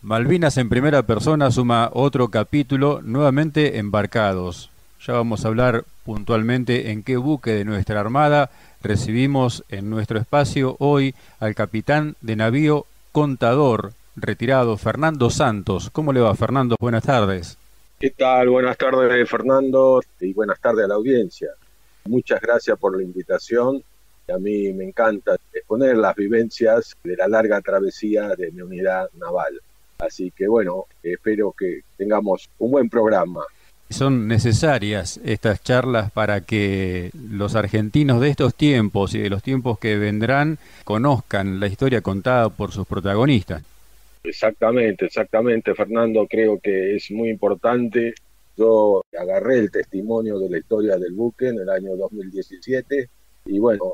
Malvinas en primera persona suma otro capítulo, nuevamente embarcados. Ya vamos a hablar puntualmente en qué buque de nuestra armada recibimos en nuestro espacio hoy al capitán de navío Contador, retirado, Fernando Santos. ¿Cómo le va, Fernando? Buenas tardes. ¿Qué tal? Buenas tardes, Fernando, y buenas tardes a la audiencia. Muchas gracias por la invitación. A mí me encanta exponer las vivencias de la larga travesía de mi unidad naval. Así que bueno, espero que tengamos un buen programa. Son necesarias estas charlas para que los argentinos de estos tiempos y de los tiempos que vendrán conozcan la historia contada por sus protagonistas. Exactamente, Fernando, creo que es muy importante. Yo agarré el testimonio de la historia del buque en el año 2017 y bueno,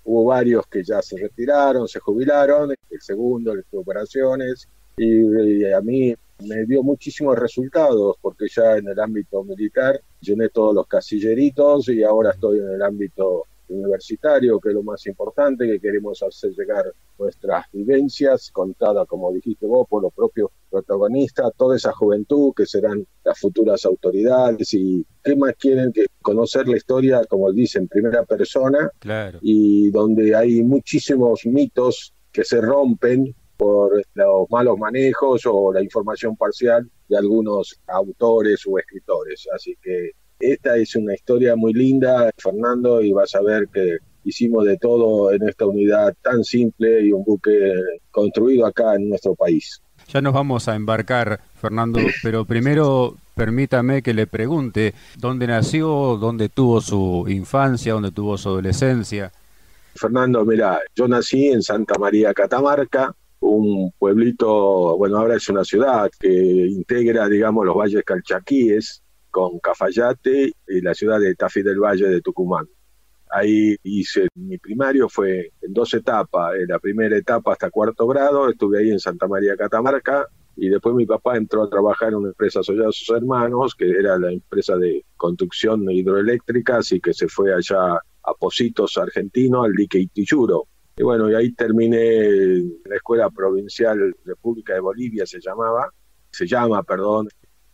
hubo varios que ya se retiraron, se jubilaron, el segundo, el de operaciones, y a mí me dio muchísimos resultados porque ya en el ámbito militar llené todos los casilleritos y ahora estoy en el ámbito universitario, que es lo más importante, que queremos hacer llegar nuestras vivencias, contadas, como dijiste vos, por los propios protagonistas, toda esa juventud que serán las futuras autoridades y qué más quieren que conocer la historia, como dice, en primera persona, Claro. y donde hay muchísimos mitos que se rompen por los malos manejos o la información parcial de algunos autores o escritores. Así que esta es una historia muy linda, Fernando, y vas a ver que hicimos de todo en esta unidad tan simple y un buque construido acá en nuestro país. Ya nos vamos a embarcar, Fernando, pero primero permítame que le pregunte dónde nació, dónde tuvo su infancia, dónde tuvo su adolescencia. Fernando, mira, yo nací en Santa María, Catamarca, un pueblito, bueno, ahora es una ciudad que integra, digamos, los valles calchaquíes con Cafayate y la ciudad de Tafí del Valle de Tucumán. Ahí hice mi primario, fue en dos etapas. En la primera etapa hasta cuarto grado, estuve ahí en Santa María, Catamarca, y después mi papá entró a trabajar en una empresa asociada a sus hermanos, que era la empresa de construcción hidroeléctrica, así que se fue allá a Pocitos, Argentino, al dique Itiyuro. Y bueno, y ahí terminé en la Escuela Provincial República de Bolivia, se llama, perdón.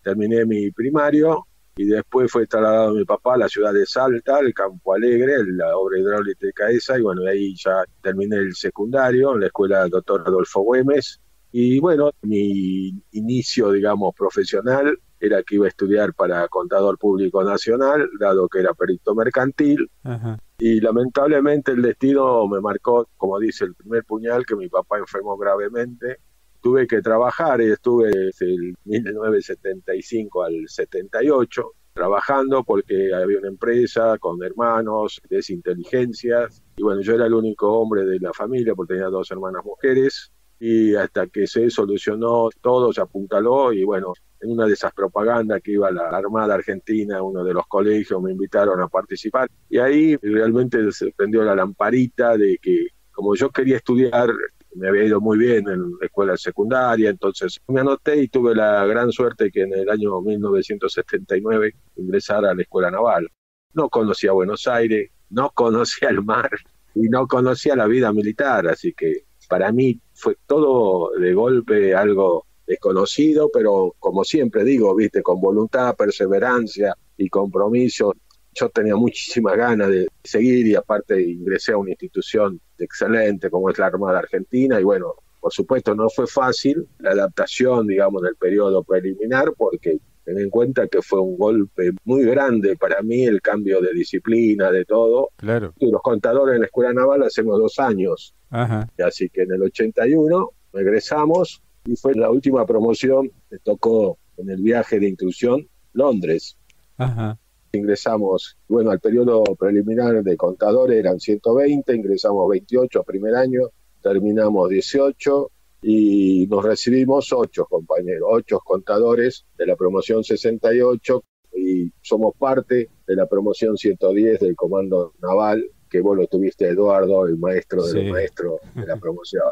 Terminé mi primario y después fue trasladado mi papá a la ciudad de Salta, al Campo Alegre, la obra hidráulica esa, y bueno, ahí ya terminé el secundario en la escuela del doctor Adolfo Güemes. Y bueno, mi inicio, digamos, profesional era que iba a estudiar para contador público nacional, dado que era perito mercantil, Ajá. y lamentablemente el destino me marcó, como dice, el primer puñal, que mi papá enfermó gravemente. Tuve que trabajar y estuve desde el 1975 al 78 trabajando porque había una empresa con hermanos, desinteligencias, y bueno, yo era el único hombre de la familia porque tenía dos hermanas mujeres, y hasta que se solucionó todo, se apuntaló, y bueno, en una de esas propagandas que iba a la Armada Argentina, uno de los colegios, me invitaron a participar, y ahí realmente se prendió la lamparita de que como yo quería estudiar, me había ido muy bien en la escuela secundaria, entonces me anoté y tuve la gran suerte que en el año 1979 ingresara a la escuela naval. No conocía Buenos Aires, no conocía el mar y no conocía la vida militar, así que para mí fue todo de golpe algo desconocido, pero como siempre digo, viste, con voluntad, perseverancia y compromiso, yo tenía muchísimas ganas de seguir y aparte ingresé a una institución excelente como es la Armada Argentina y bueno, por supuesto no fue fácil la adaptación, digamos, del periodo preliminar porque ten en cuenta que fue un golpe muy grande para mí el cambio de disciplina, de todo. Claro. Y los contadores en la Escuela Naval hacemos 2 años, Ajá. así que en el 81 regresamos y fue la última promoción, me tocó en el viaje de inclusión Londres. Ajá. Ingresamos, bueno, al periodo preliminar de contadores eran 120, ingresamos 28 a primer año, terminamos 18 y nos recibimos 8 compañeros, 8 contadores de la promoción 68 y somos parte de la promoción 110 del Comando Naval, que vos lo tuviste, Eduardo, el maestro de los Sí, maestros de la promoción.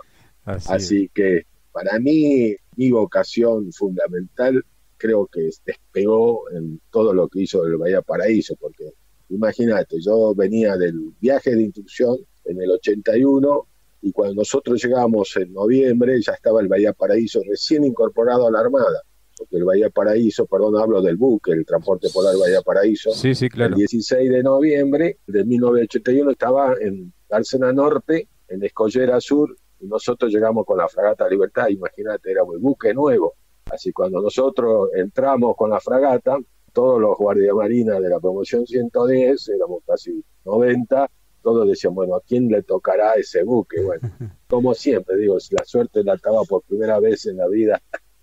así es. Así que para mí, mi vocación fundamental creo que despegó en todo lo que hizo el Bahía Paraíso, porque imagínate, yo venía del viaje de instrucción en el 81 y cuando nosotros llegamos en noviembre ya estaba el Bahía Paraíso recién incorporado a la Armada, porque el Bahía Paraíso, perdón, hablo del buque, el transporte polar Bahía Paraíso, Sí, sí, el claro. 16 de noviembre de 1981 estaba en Dársena Norte, en Escollera Sur, y nosotros llegamos con la fragata Libertad. Imagínate, era un buque nuevo. Así cuando nosotros entramos con la fragata, todos los guardiamarinas de la promoción 110, éramos casi 90, todos decían, bueno, ¿a quién le tocará ese buque? Bueno, como siempre, digo, la suerte la estaba por primera vez en la vida.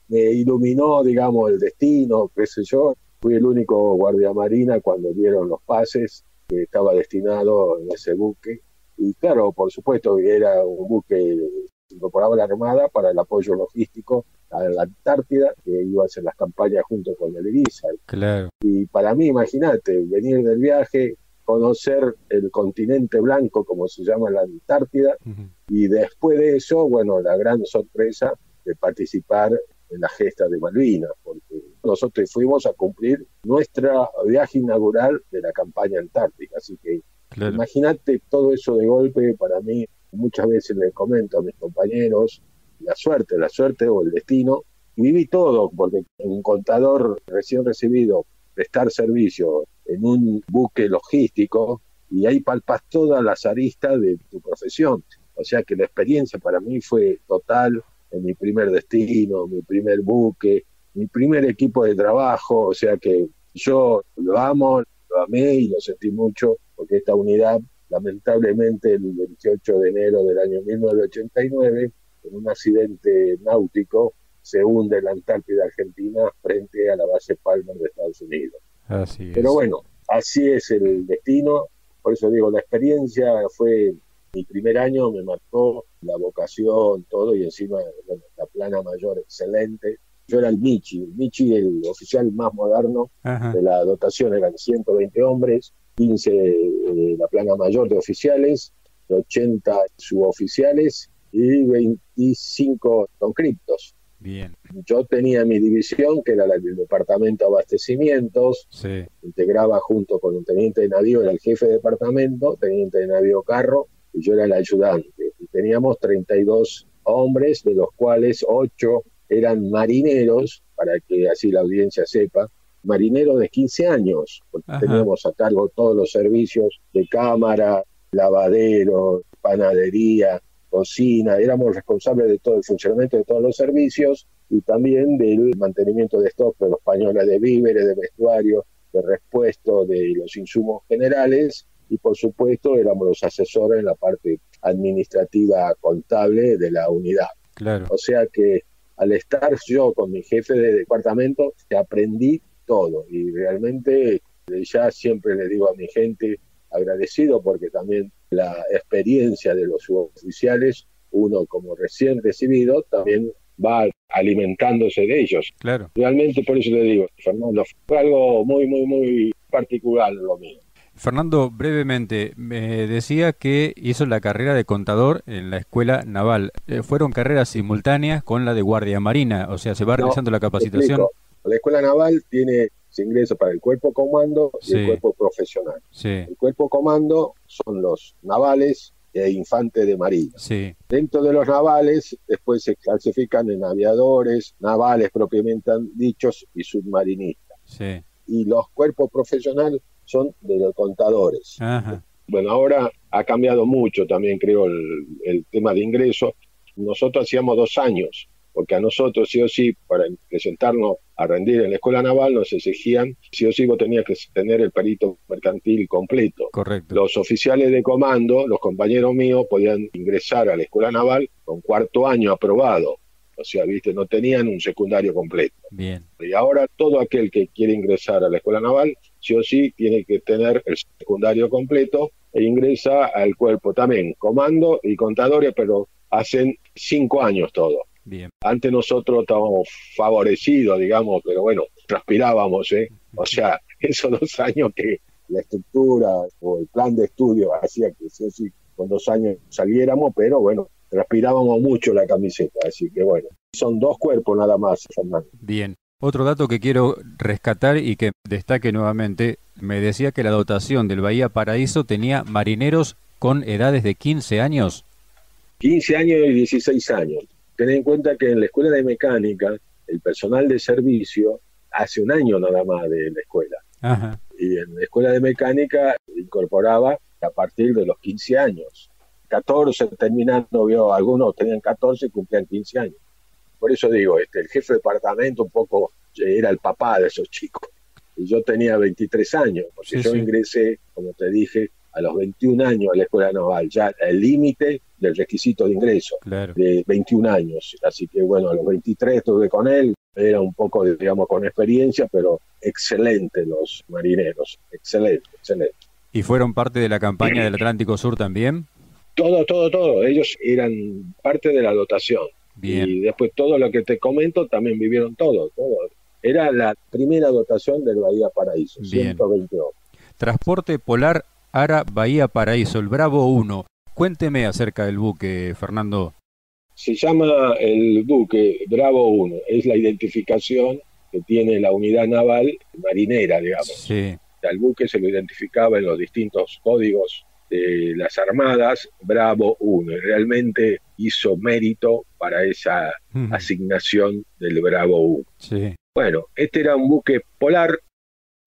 Me iluminó, digamos, el destino, qué sé yo. Fui el único guardiamarina cuando dieron los pases que estaba destinado en ese buque. Y claro, por supuesto, era un buque que incorporaba la Armada para el apoyo logístico a la Antártida, que iba a hacer las campañas junto con el IRISA. Claro. Y para mí, imagínate, venir del viaje, conocer el continente blanco, como se llama la Antártida, Ujú. y después de eso, bueno, la gran sorpresa de participar en la gesta de Malvinas, porque nosotros fuimos a cumplir nuestro viaje inaugural de la campaña antártica, así que Claro. imagínate todo eso de golpe. Para mí, muchas veces le comento a mis compañeros, la suerte o el destino, y viví todo, porque un contador recién recibido, prestar servicio en un buque logístico, y ahí palpas todas las aristas de tu profesión. O sea que la experiencia para mí fue total en mi primer destino, mi primer buque, mi primer equipo de trabajo. O sea que yo lo amo, lo amé y lo sentí mucho, porque esta unidad, lamentablemente, el 28 de enero del año 1989, en un accidente náutico, se hunde en la Antártida Argentina frente a la base Palmer de Estados Unidos. Así Pero es. bueno, así es el destino. Por eso digo, la experiencia fue, mi primer año me marcó la vocación, todo, y encima, bueno, la plana mayor excelente. Yo era el Michi, el oficial más moderno Ajá. de la dotación. Eran 120 hombres, 15 la plana mayor de oficiales, 80 suboficiales y 25 conscriptos. Bien. Yo tenía mi división, que era la del departamento de abastecimientos, Sí. integraba junto con un teniente de navío, era el jefe de departamento, teniente de navío carro, y yo era el ayudante. Y teníamos 32 hombres, de los cuales 8 eran marineros, para que así la audiencia sepa, marineros de 15 años, porque Ajá. teníamos a cargo todos los servicios de cámara, lavadero, panadería, cocina. Éramos responsables de todo el funcionamiento de todos los servicios y también del mantenimiento de stock de los pañoles de víveres, de vestuario, de repuesto, de los insumos generales, y por supuesto éramos los asesores en la parte administrativa contable de la unidad. Claro. O sea que al estar yo con mi jefe de departamento, aprendí todo, y realmente ya siempre le digo a mi gente, agradecido, porque también la experiencia de los suboficiales, uno como recién recibido, también va alimentándose de ellos. Claro. Realmente, por eso le digo, Fernando, fue algo muy, muy, muy particular lo mío. Fernando, brevemente, me decía que hizo la carrera de contador en la escuela naval. ¿Fueron carreras simultáneas con la de guardia marina? O sea, ¿se va No, realizando la te capacitación? explico. La escuela naval tiene ingreso para el cuerpo comando y el Sí, cuerpo profesional. sí, El cuerpo comando son los navales e infantes de marina. sí, Dentro de los navales, después se clasifican en aviadores, navales propiamente dichos y submarinistas. sí. Y los cuerpos profesionales son de los contadores. Ajá. Bueno, ahora ha cambiado mucho también, creo, el tema de ingreso. Nosotros hacíamos 2 años, porque a nosotros sí o sí, para presentarnos a rendir en la escuela naval, nos exigían, sí o sí vos tenías que tener el perito mercantil completo. Correcto. Los oficiales de comando, los compañeros míos, podían ingresar a la escuela naval con 4º año aprobado. O sea, viste, no tenían un secundario completo. Bien. Y ahora todo aquel que quiere ingresar a la escuela naval, sí o sí tiene que tener el secundario completo, e ingresa al cuerpo también, comando y contadores, pero hacen 5 años todo. Bien. Antes nosotros estábamos favorecidos, digamos, pero bueno, transpirábamos, ¿eh? O sea, esos 2 años que la estructura o el plan de estudio hacía que sí o sí con 2 años saliéramos, pero bueno, transpirábamos mucho la camiseta, así que bueno, son 2 cuerpos nada más, Fernando. Bien. Otro dato que quiero rescatar y que destaque nuevamente, me decía que la dotación del Bahía Paraíso tenía marineros con edades de 15 años. 15 años y 16 años. Ten en cuenta que en la escuela de mecánica, el personal de servicio hace un año nada más de la escuela. Ajá. Y en la escuela de mecánica incorporaba a partir de los 15 años. 14 terminando, vio, algunos tenían 14 y cumplían 15 años. Por eso digo, el jefe de departamento un poco era el papá de esos chicos. Y yo tenía 23 años, porque Sí, yo sí, ingresé, como te dije, a los 21 años a la escuela naval, ya el límite del requisito de ingreso, claro. de 21 años. Así que bueno, a los 23 estuve con él, era un poco, digamos, con experiencia, pero excelente los marineros, excelente, excelente. ¿Y fueron parte de la campaña del Atlántico Sur también? Todo, todo, todo. Ellos eran parte de la dotación. Bien, Y después todo lo que te comento también vivieron todo, todo. Era la primera dotación del Bahía Paraíso, bien. 120 hombres. Transporte Polar Ara Bahía Paraíso, el Bravo 1. Cuénteme acerca del buque, Fernando. Se llama el buque Bravo 1, es la identificación que tiene la unidad naval marinera, digamos. Sí. Al buque se lo identificaba en los distintos códigos de las armadas Bravo 1, y realmente hizo mérito para esa asignación del Bravo 1. Sí, Bueno, este era un buque polar.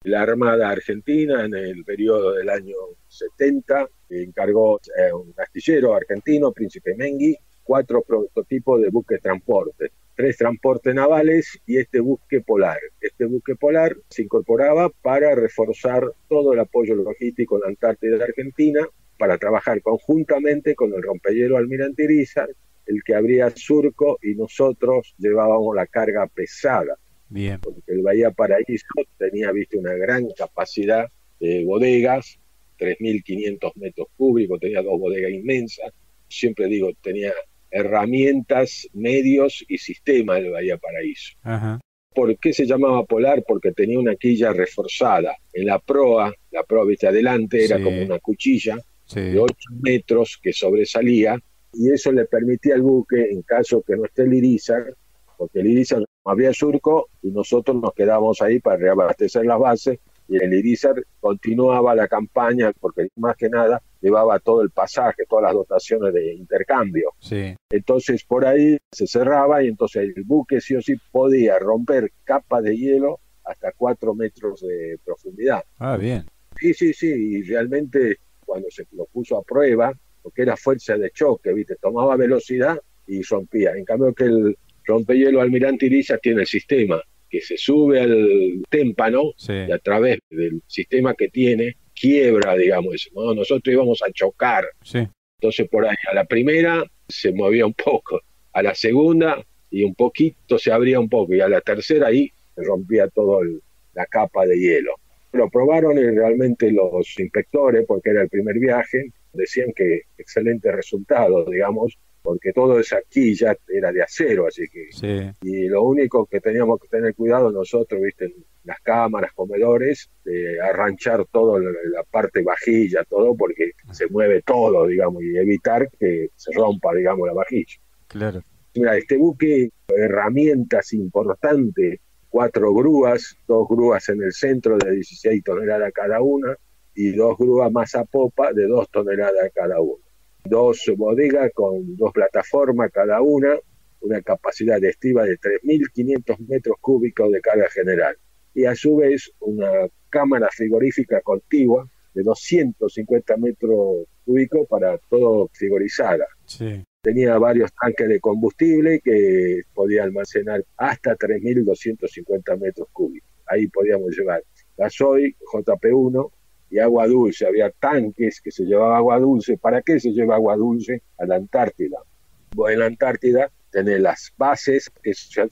La Armada Argentina en el periodo del año 70 encargó a un astillero argentino, Príncipe Mengui, 4 prototipos de buques transporte, 3 transportes navales y este buque polar. Este buque polar se incorporaba para reforzar todo el apoyo logístico en la Antártida de Argentina, para trabajar conjuntamente con el rompehielo Almirante Irizar, el que abría surco, y nosotros llevábamos la carga pesada, bien. porque el Bahía Paraíso tenía, viste, una gran capacidad de bodegas, 3.500 metros cúbicos, tenía 2 bodegas inmensas. Siempre digo, tenía herramientas, medios y sistemas el Bahía Paraíso. Ajá. ¿Por qué se llamaba polar? Porque tenía una quilla reforzada. En la proa, viste, adelante era como Sí, una cuchilla de sí, 8 metros que sobresalía, y eso le permitía al buque, en caso que no esté el Irizar, porque el Irizar no había surco y nosotros nos quedábamos ahí para reabastecer las bases, y el Irizar continuaba la campaña porque más que nada llevaba todo el pasaje, todas las dotaciones de intercambio. sí. Entonces por ahí se cerraba y entonces el buque sí o sí podía romper capas de hielo hasta 4 metros de profundidad. Ah, bien. Sí, sí, sí, y realmente cuando se lo puso a prueba, porque era fuerza de choque, ¿viste? Tomaba velocidad y rompía. En cambio que el rompehielo Almirante Irizar tiene el sistema que se sube al témpano y Sí, a través del sistema que tiene, quiebra, digamos, ¿no? Nosotros íbamos a chocar. sí. Entonces por ahí a la primera se movía un poco, a la segunda y un poquito se abría un poco, y a la tercera ahí se rompía toda la capa de hielo. Lo probaron y realmente los inspectores, porque era el primer viaje, decían que excelente resultado, digamos, porque todo eso aquí ya era de acero, así que, Sí. y lo único que teníamos que tener cuidado nosotros, viste, en las cámaras, comedores, de arranchar todo, la parte vajilla, todo, porque se mueve todo, digamos, y evitar que se rompa, digamos, la vajilla. Claro. Mira, este buque, herramientas importantes, 4 grúas, 2 grúas en el centro de 16 toneladas cada una, y 2 grúas más a popa de 2 toneladas cada una. 2 bodegas con 2 plataformas cada una capacidad de estiva de 3.500 metros cúbicos de carga general. Y a su vez una cámara frigorífica contigua de 250 metros cúbicos para todo frigorizada. Sí. Tenía varios tanques de combustible que podía almacenar hasta 3.250 metros cúbicos. Ahí podíamos llevar gasoil, JP1 y agua dulce. Había tanques que se llevaba agua dulce. ¿Para qué se lleva agua dulce a la Antártida? Bueno, en la Antártida tenés las bases, que son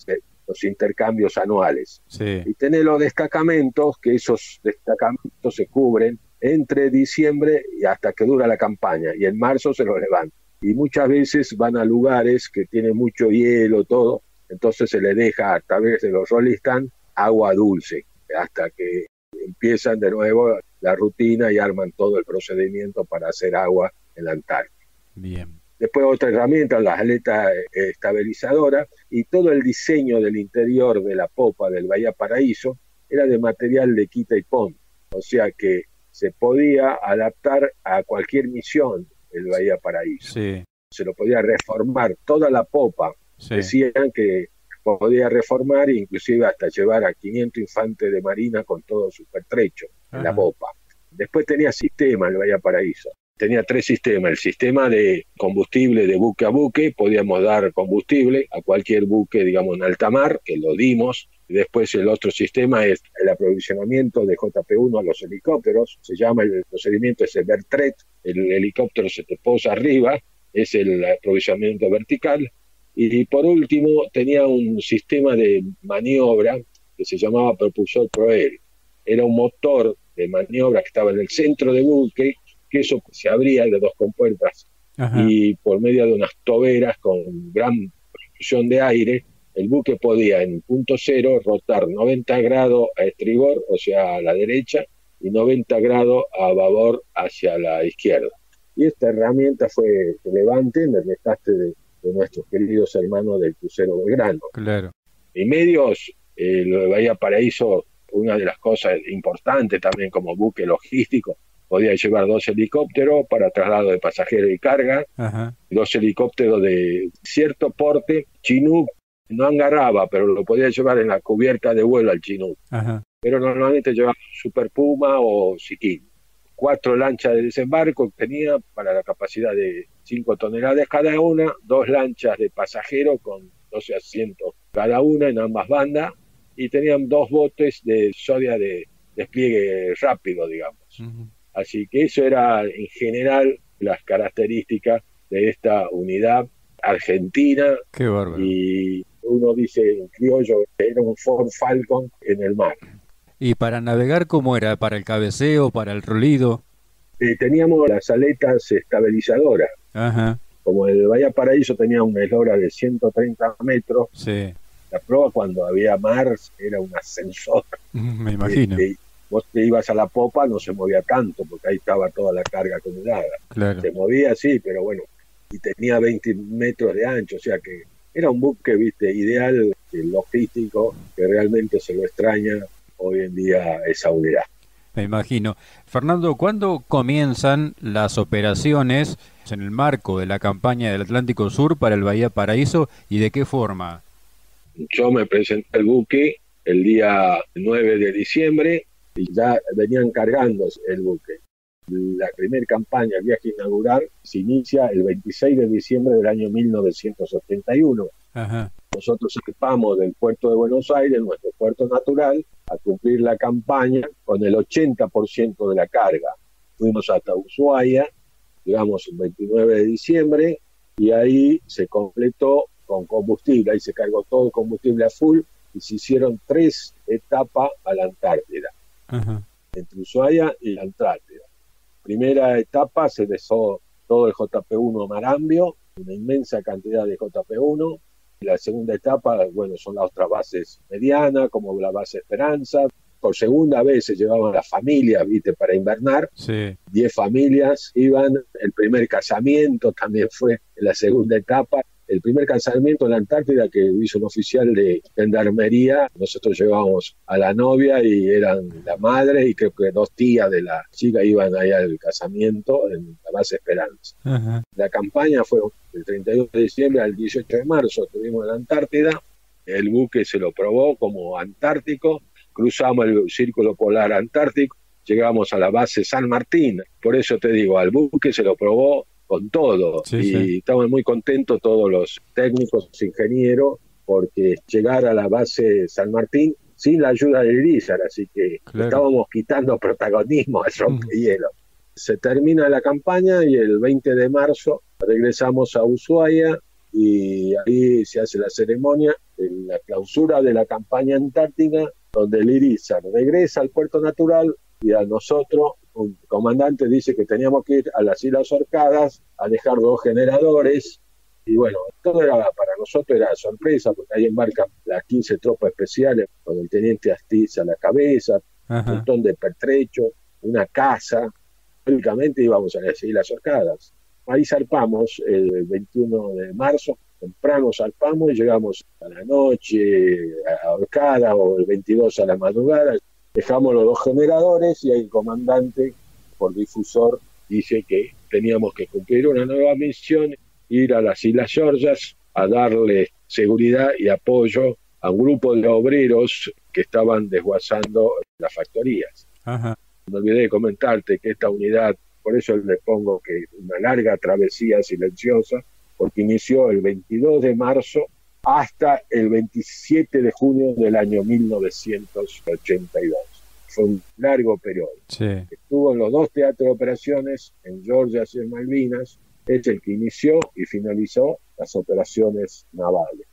los intercambios anuales. Sí. Y tenés los destacamentos, que esos destacamentos se cubren entre diciembre y hasta que dura la campaña. Y en marzo se los levantan. Y muchas veces van a lugares que tienen mucho hielo, todo, entonces se les deja a través de los Rolling Stand agua dulce, hasta que empiezan de nuevo la rutina y arman todo el procedimiento para hacer agua en la Antártida. Bien. Después otra herramienta, las aletas estabilizadoras, y todo el diseño del interior de la popa del Bahía Paraíso era de material de quita y pon, o sea que se podía adaptar a cualquier misión el Bahía Paraíso. Sí. se lo podía reformar toda la popa. Sí. Decían que podía reformar, inclusive hasta llevar a 500 infantes de marina con todo su pertrecho en la popa. Después tenía sistema el Bahía Paraíso. Tenía 3 sistemas. El sistema de combustible de buque a buque, podíamos dar combustible a cualquier buque, digamos, en alta mar, que lo dimos. Después el otro sistema es el aprovisionamiento de JP1 a los helicópteros. Se llama, el procedimiento es el Bertret. El helicóptero se te posa arriba, es el aprovisionamiento vertical. Y por último tenía un sistema de maniobra que se llamaba propulsor Proel. Era un motor de maniobra que estaba en el centro del buque, que eso se abría de 2 compuertas. Y por medio de unas toberas con gran propulsión de aire, el buque podía en punto cero rotar 90 grados a estribor, o sea, a la derecha, y 90 grados a babor hacia la izquierda. Y esta herramienta fue relevante en el rescate de nuestros queridos hermanos del crucero Belgrano. Claro. Y medios, el Bahía Paraíso, una de las cosas importantes también como buque logístico, podía llevar 2 helicópteros para traslado de pasajeros y carga, 2 helicópteros de cierto porte. Chinook no agarraba, pero lo podía llevar en la cubierta de vuelo al Chinook. Pero normalmente llevaba Super Puma o Siquín. 4 lanchas de desembarco tenía para la capacidad de 5 toneladas cada una, 2 lanchas de pasajeros con 12 asientos cada una en ambas bandas, y tenían 2 botes de sodia de despliegue rápido, digamos. Así que eso era en general las características de esta unidad argentina. Qué bárbaro. Y uno dice en criollo, era un Ford Falcon en el mar. ¿Y para navegar cómo era? ¿Para el cabeceo, para el rolido? Teníamos las aletas estabilizadoras. Como el Bahía Paraíso tenía una eslora de 130 metros, sí. La proa cuando había mar era un ascensor. Me imagino. Vos te ibas a la popa, no se movía tanto, porque ahí estaba toda la carga acumulada. Claro. Se movía, sí, pero bueno, y tenía 20 metros de ancho, o sea que era un buque, viste, ideal, logístico, que realmente se lo extraña hoy en día esa unidad. Me imagino. Fernando, ¿cuándo comienzan las operaciones en el marco de la campaña del Atlántico Sur para el Bahía Paraíso y de qué forma? Yo me presenté al buque el día 9 de diciembre y ya venían cargando el buque. La primera campaña, el viaje inaugural, se inicia el 26 de diciembre del año 1981. Nosotros zarpamos del puerto de Buenos Aires, nuestro puerto natural, a cumplir la campaña con el 80% de la carga. Fuimos hasta Ushuaia, llegamos el 29 de diciembre, y ahí se completó con combustible, ahí se cargó todo el combustible a full, y se hicieron 3 etapas a la Antártida, entre Ushuaia y la Antártida. Primera etapa se besó todo el JP1 Marambio, una inmensa cantidad de JP1. La segunda etapa, bueno, son las otras bases medianas, como la base Esperanza. Por segunda vez se llevaban las familias, viste, para invernar. Sí. 10 familias iban. El primer casamiento también fue en la segunda etapa. El primer casamiento en la Antártida que hizo un oficial de gendarmería, nosotros llevábamos a la novia y eran la madre y creo que 2 tías de la chica iban allá al casamiento en la base Esperanza. La campaña fue del 31 de diciembre al 18 de marzo, estuvimos en la Antártida, el buque se lo probó como antártico, cruzamos el círculo polar antártico, llegamos a la base San Martín, por eso te digo, al buque se lo probó con todo, y estamos muy contentos todos los técnicos, ingenieros, porque llegar a la base San Martín sin la ayuda del Irizar, así que estábamos quitando protagonismo al rompehielo. Se termina la campaña y el 20 de marzo regresamos a Ushuaia y ahí se hace la ceremonia en la clausura de la campaña antártica, donde el Irizar regresa al puerto natural y a nosotros un comandante dice que teníamos que ir a las Islas Orcadas a dejar 2 generadores, y bueno, todo era para nosotros era sorpresa, porque ahí embarcan las 15 tropas especiales con el teniente Astiz a la cabeza, un montón de pertrechos, una casa. Únicamente íbamos a las Islas Orcadas. Ahí zarpamos el 21 de marzo, temprano zarpamos y llegamos a la noche a Orcada, o el 22 a la madrugada. Dejamos los 2 generadores y ahí el comandante, por difusor, dice que teníamos que cumplir una nueva misión ir a las Islas Georgias a darle seguridad y apoyo a un grupo de obreros que estaban desguazando las factorías. Ajá. No olvidé de comentarte que esta unidad, por eso le pongo que una larga travesía silenciosa, porque inició el 22 de marzo hasta el 27 de junio del año 1982. Fue un largo periodo. Sí. Estuvo en los dos teatros de operaciones, en Georgias y en Malvinas. Es el que inició y finalizó las operaciones navales.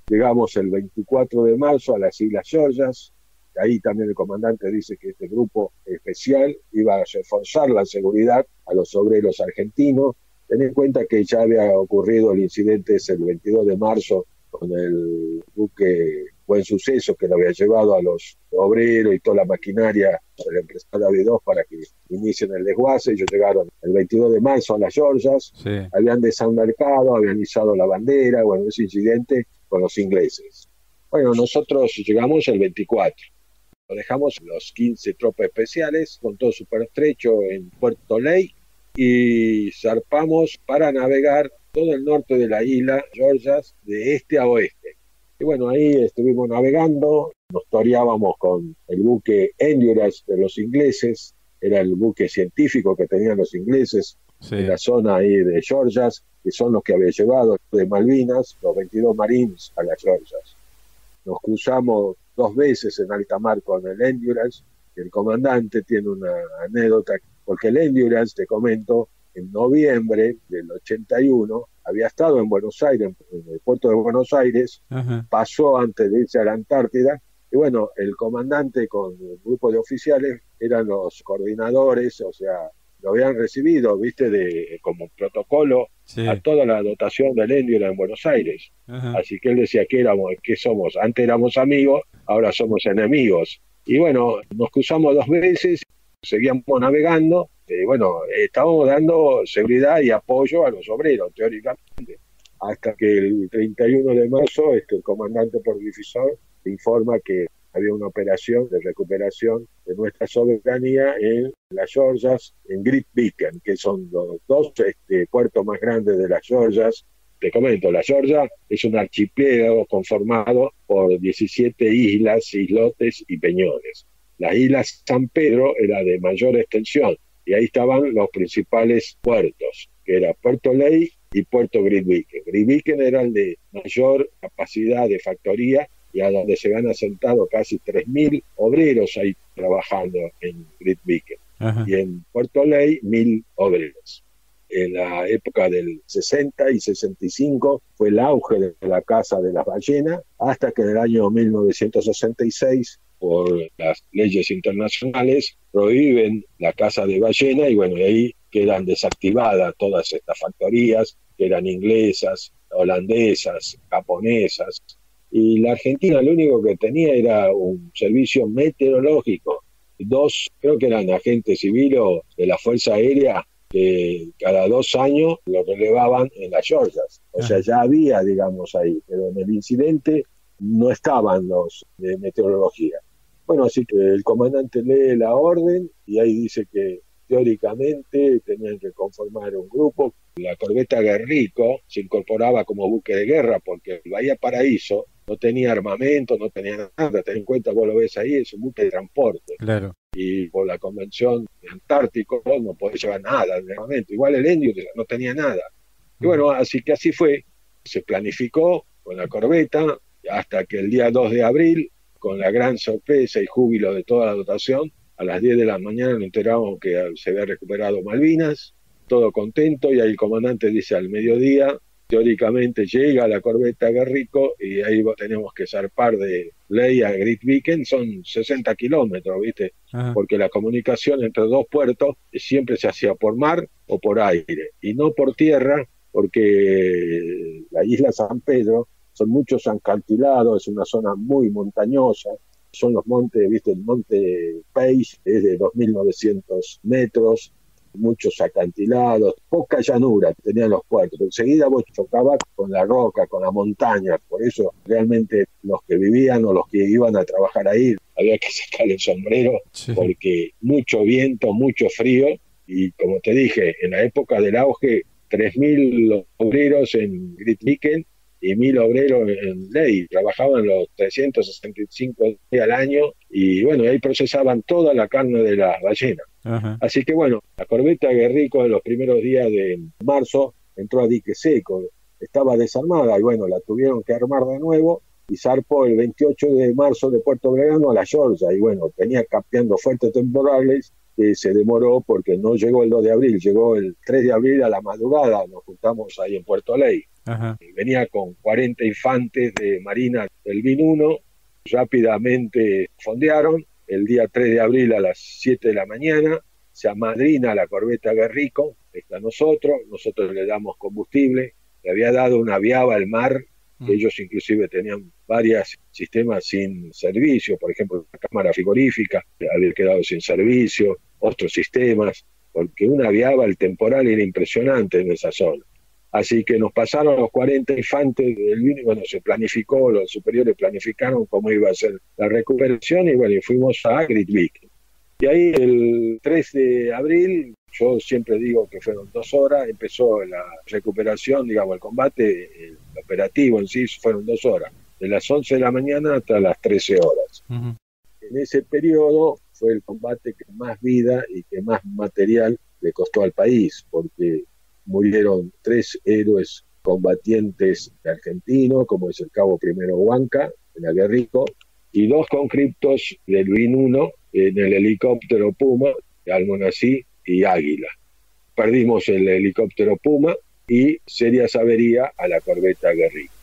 Llegamos el 24 de marzo a las Islas Georgias. Ahí también el comandante dice que este grupo especial iba a reforzar la seguridad a los obreros argentinos. Ten en cuenta que ya había ocurrido el incidente ese el 22 de marzo con el buque Buen Suceso, que lo había llevado a los obreros y toda la maquinaria de la empresa David II para que inicien el desguace. Ellos llegaron el 22 de marzo a las Georgias, Sí. habían desembarcado, habían izado la bandera, bueno, ese incidente con los ingleses. Bueno, nosotros llegamos el 24. Lo dejamos los 15 tropas especiales con todo su pertrecho en Puerto Ley y zarpamos para navegar todo el norte de la isla Georgias de este a oeste. Y bueno, ahí estuvimos navegando, nos toreábamos con el buque Endurance de los ingleses, era el buque científico que tenían los ingleses en la zona ahí de Georgias, que son los que habían llevado de Malvinas, los 22 Marines a las Georgias. Nos cruzamos 2 veces en alta mar con el Endurance. El comandante tiene una anécdota, porque el Endurance, te comento, en noviembre del 81 había estado en Buenos Aires, en el puerto de Buenos Aires. Ajá. Pasó antes de irse a la Antártida, y bueno, el comandante con el grupo de oficiales eran los coordinadores, o sea, lo habían recibido, viste, como protocolo, sí, a toda la dotación del Endurance en Buenos Aires. Ajá. Así que él decía que somos, antes éramos amigos, ahora somos enemigos. Y bueno, nos cruzamos 2 veces, seguíamos navegando, bueno, estábamos dando seguridad y apoyo a los obreros, teóricamente, hasta que el 31 de marzo el comandante por divisor informa que había una operación de recuperación de nuestra soberanía en las Georgias, en Grytviken, que son los 2 puertos más grandes de las Georgias. Te comento, la Georgia es un archipiélago conformado por 17 islas, islotes y peñones. La isla San Pedro era de mayor extensión y ahí estaban los principales puertos, que era Puerto Ley y Puerto Grytviken. Grytviken era el de mayor capacidad de factoría y a donde se habían asentado casi 3.000 obreros ahí trabajando en Grytviken. Ajá. Y en Puerto Ley 1.000 obreros. En la época del 60 y 65 fue el auge de la caza de las ballenas, hasta que en el año 1966, por las leyes internacionales, prohíben la caza de ballena y bueno, ahí quedan desactivadas todas estas factorías, que eran inglesas, holandesas, japonesas, y la Argentina lo único que tenía era un servicio meteorológico. 2, creo que eran agentes civiles de la Fuerza Aérea, que cada 2 años lo relevaban en las Georgias. O sea, ya había, digamos, ahí, pero en el incidente no estaban los de meteorología. Bueno, así que el comandante lee la orden y ahí dice que teóricamente tenían que conformar un grupo. La corbeta Guerrico se incorporaba como buque de guerra porque el Bahía Paraíso no tenía armamento, no tenía nada. Ten en cuenta, vos lo ves ahí, es un buque de transporte. Claro. Y por la convención antártico no podés llevar nada de armamento. Igual el Endurance no tenía nada. Y bueno, así que así fue. Se planificó con la corbeta hasta que el día 2 de abril, con la gran sorpresa y júbilo de toda la dotación, a las 10 de la mañana nos enteramos que se había recuperado Malvinas, todo contento, y ahí el comandante dice al mediodía, teóricamente llega la corbeta Guerrico y ahí tenemos que zarpar de Ley a Grytviken, son 60 kilómetros, ¿viste? Ajá. Porque la comunicación entre 2 puertos siempre se hacía por mar o por aire, y no por tierra, porque la isla San Pedro son muchos acantilados, es una zona muy montañosa, son los montes, ¿viste? El monte Page es de 2.900 metros, muchos acantilados, poca llanura tenían los puertos. Enseguida vos chocabas con la roca, con la montaña, por eso realmente los que vivían o los que iban a trabajar ahí había que sacar el sombrero, sí, porque mucho viento, mucho frío, y como te dije, en la época del auge 3.000 obreros en Grytviken y 1.000 obreros en Ley. Trabajaban los 365 días al año y bueno, ahí procesaban toda la carne de las ballenas. Ajá. Así que bueno, la corbeta Guerrico en los primeros días de marzo entró a dique seco, estaba desarmada y bueno, la tuvieron que armar de nuevo y zarpó el 28 de marzo de Puerto Belgrano a la Georgia y bueno, venía capeando fuertes temporales que se demoró porque no llegó el 2 de abril, llegó el 3 de abril a la madrugada, nos juntamos ahí en Puerto Ley. Ajá. Venía con 40 infantes de Marina del BIN 1, rápidamente fondearon, el día 3 de abril a las 7 de la mañana, se amadrina la corbeta Guerrico, está nosotros le damos combustible, le había dado una viaba al mar, que ellos inclusive tenían varios sistemas sin servicio, por ejemplo la cámara frigorífica había quedado sin servicio, otros sistemas, porque una viaba, el temporal era impresionante en esa zona. Así que nos pasaron los 40 infantes del vino y bueno, se planificó, los superiores planificaron cómo iba a ser la recuperación y bueno, y fuimos a Grytviken. Y ahí el 3 de abril, yo siempre digo que fueron 2 horas, empezó la recuperación, digamos, el combate, el operativo en sí fueron 2 horas, de las 11 de la mañana hasta las 13 horas. Uh-huh. En ese periodo fue el combate que más vida y que más material le costó al país, porque murieron 3 héroes combatientes argentinos, como es el cabo Primero Huanca, en la Guerrico, y 2 conscriptos del BIN 1 en el helicóptero Puma, Almonací y Águila. Perdimos el helicóptero Puma y serias averías a la corbeta Guerrico.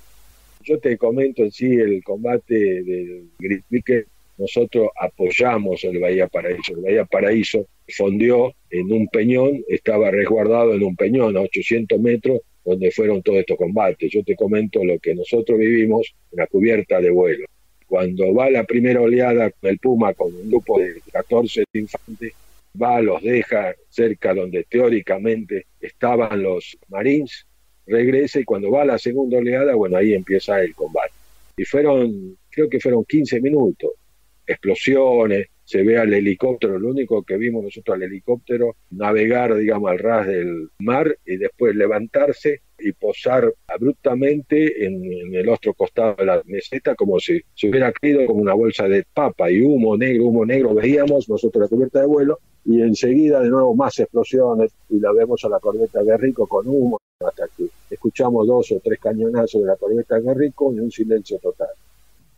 Yo te comento en sí el combate del Grytviken. Nosotros apoyamos el Bahía Paraíso. El Bahía Paraíso fondeó en un peñón, estaba resguardado en un peñón a 800 metros, donde fueron todos estos combates. Yo te comento lo que nosotros vivimos en la cubierta de vuelo. Cuando va la primera oleada con el Puma, con un grupo de 14 infantes, va, los deja cerca donde teóricamente estaban los Marines, regresa y cuando va la segunda oleada, bueno, ahí empieza el combate. Y creo que fueron 15 minutos. Explosiones, se ve al helicóptero, lo único que vimos nosotros al helicóptero, navegar, digamos, al ras del mar y después levantarse y posar abruptamente en el otro costado de la meseta como si se hubiera caído como una bolsa de papa y humo negro, veíamos nosotros la cubierta de vuelo y enseguida de nuevo más explosiones y la vemos a la corbeta Guerrico con humo hasta que escuchamos 2 o 3 cañonazos de la corbeta Guerrico y un silencio total.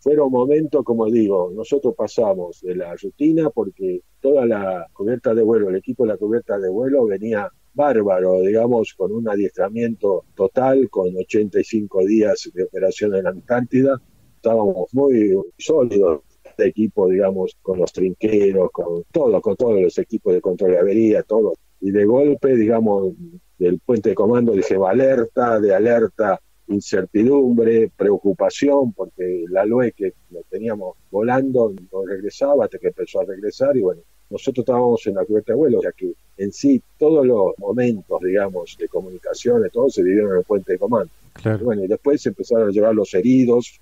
Fueron momentos, como digo, nosotros pasamos de la rutina porque toda la cubierta de vuelo, el equipo de la cubierta de vuelo venía bárbaro, digamos, con un adiestramiento total, con 85 días de operación en la Antártida. Estábamos muy sólidos, de equipo, digamos, con los trinqueros, con todos los equipos de control de avería, todo. Y de golpe, digamos, del puente de comando dije de alerta, incertidumbre, preocupación, porque la LOE que lo teníamos volando no regresaba hasta que empezó a regresar y bueno, nosotros estábamos en la cubierta de vuelo, ya que en sí todos los momentos, digamos, de comunicaciones, todo se vivieron en el puente de comando. Claro. Y bueno, y después se empezaron a llevar los heridos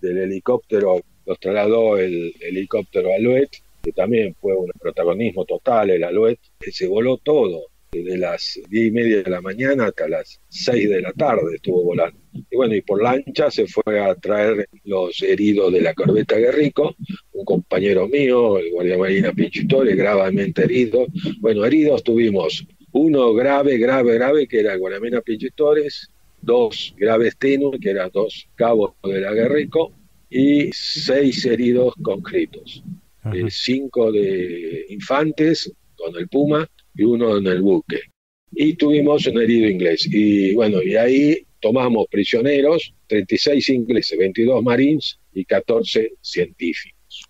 del helicóptero, los trasladó el helicóptero Alouette, que también fue un protagonismo total el Alouette, que se voló todo. De las 10:30 de la mañana hasta las 6 de la tarde estuvo volando. Y bueno, y por lancha se fue a traer los heridos de la corbeta Guerrico, un compañero mío, el guardia marina Pinchitore, gravemente herido. Bueno, heridos tuvimos uno grave, que era el guardia marina Pinchitores, 2 graves tenues, que eran 2 cabos de la Guerrico, y 6 heridos conscriptos. 5 de infantes con el Puma, y 1 en el buque. Y tuvimos un herido inglés. Y bueno, y ahí tomamos prisioneros, 36 ingleses, 22 marines y 14 científicos.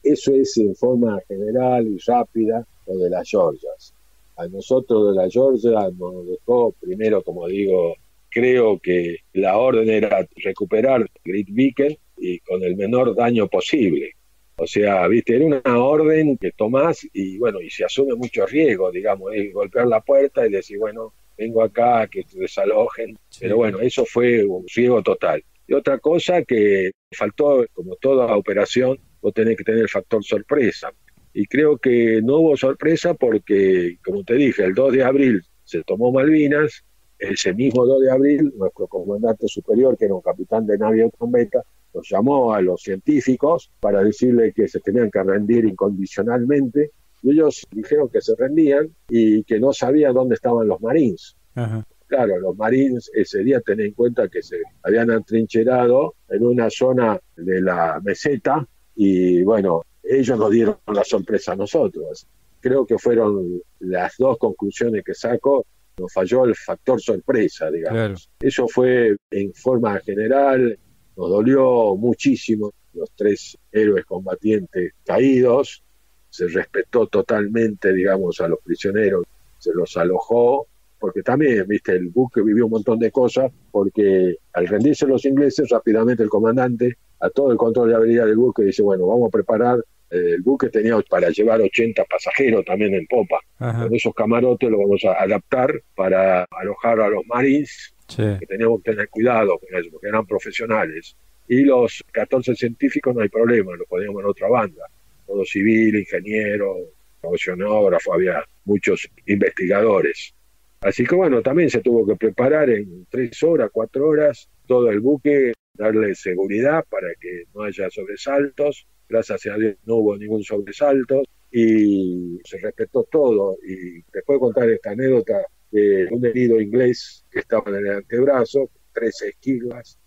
Eso es en forma general y rápida lo de las Georgias. A nosotros de la Georgia nos dejó, primero, como digo, creo que la orden era recuperar Grytviken y con el menor daño posible. O sea, viste, era una orden que tomás y bueno, y se asume mucho riesgo, digamos, golpear la puerta y decir, bueno, vengo acá, que te desalojen. Sí. Pero bueno, eso fue un riesgo total. Y otra cosa que faltó, como toda operación, vos tenés que tener el factor sorpresa. Y creo que no hubo sorpresa porque, como te dije, el 2 de abril se tomó Malvinas. Ese mismo 2 de abril, nuestro comandante superior, que era un capitán de navío trombeta, nos llamó a los científicos para decirle que se tenían que rendir incondicionalmente, y ellos dijeron que se rendían y que no sabían dónde estaban los Marines. Ajá. Claro, los Marines ese día, ten en cuenta que se habían atrincherado en una zona de la meseta y bueno, ellos nos dieron la sorpresa a nosotros. Creo que fueron las dos conclusiones que saco. Nos falló el factor sorpresa, digamos. Claro. Eso fue en forma general, nos dolió muchísimo los 3 héroes combatientes caídos. Se respetó totalmente, digamos, a los prisioneros, se los alojó, porque también, viste, el buque vivió un montón de cosas, porque al rendirse los ingleses, rápidamente el comandante, a todo el control de habilidad del buque, dice, bueno, vamos a preparar, el buque tenía para llevar 80 pasajeros también en popa. Ajá. Con esos camarotes los vamos a adaptar para alojar a los Marines, Sí. que teníamos que tener cuidado con eso, porque eran profesionales. Y los 14 científicos no hay problema, los poníamos en otra banda. Todo civil, ingeniero, oceanógrafo, había muchos investigadores. Así que bueno, también se tuvo que preparar en 3 horas, 4 horas, todo el buque, darle seguridad para que no haya sobresaltos. Gracias a Dios no hubo ningún sobresalto y se respetó todo. Y te puedo contar esta anécdota de un herido inglés que estaba en el antebrazo, 13 esquirlas.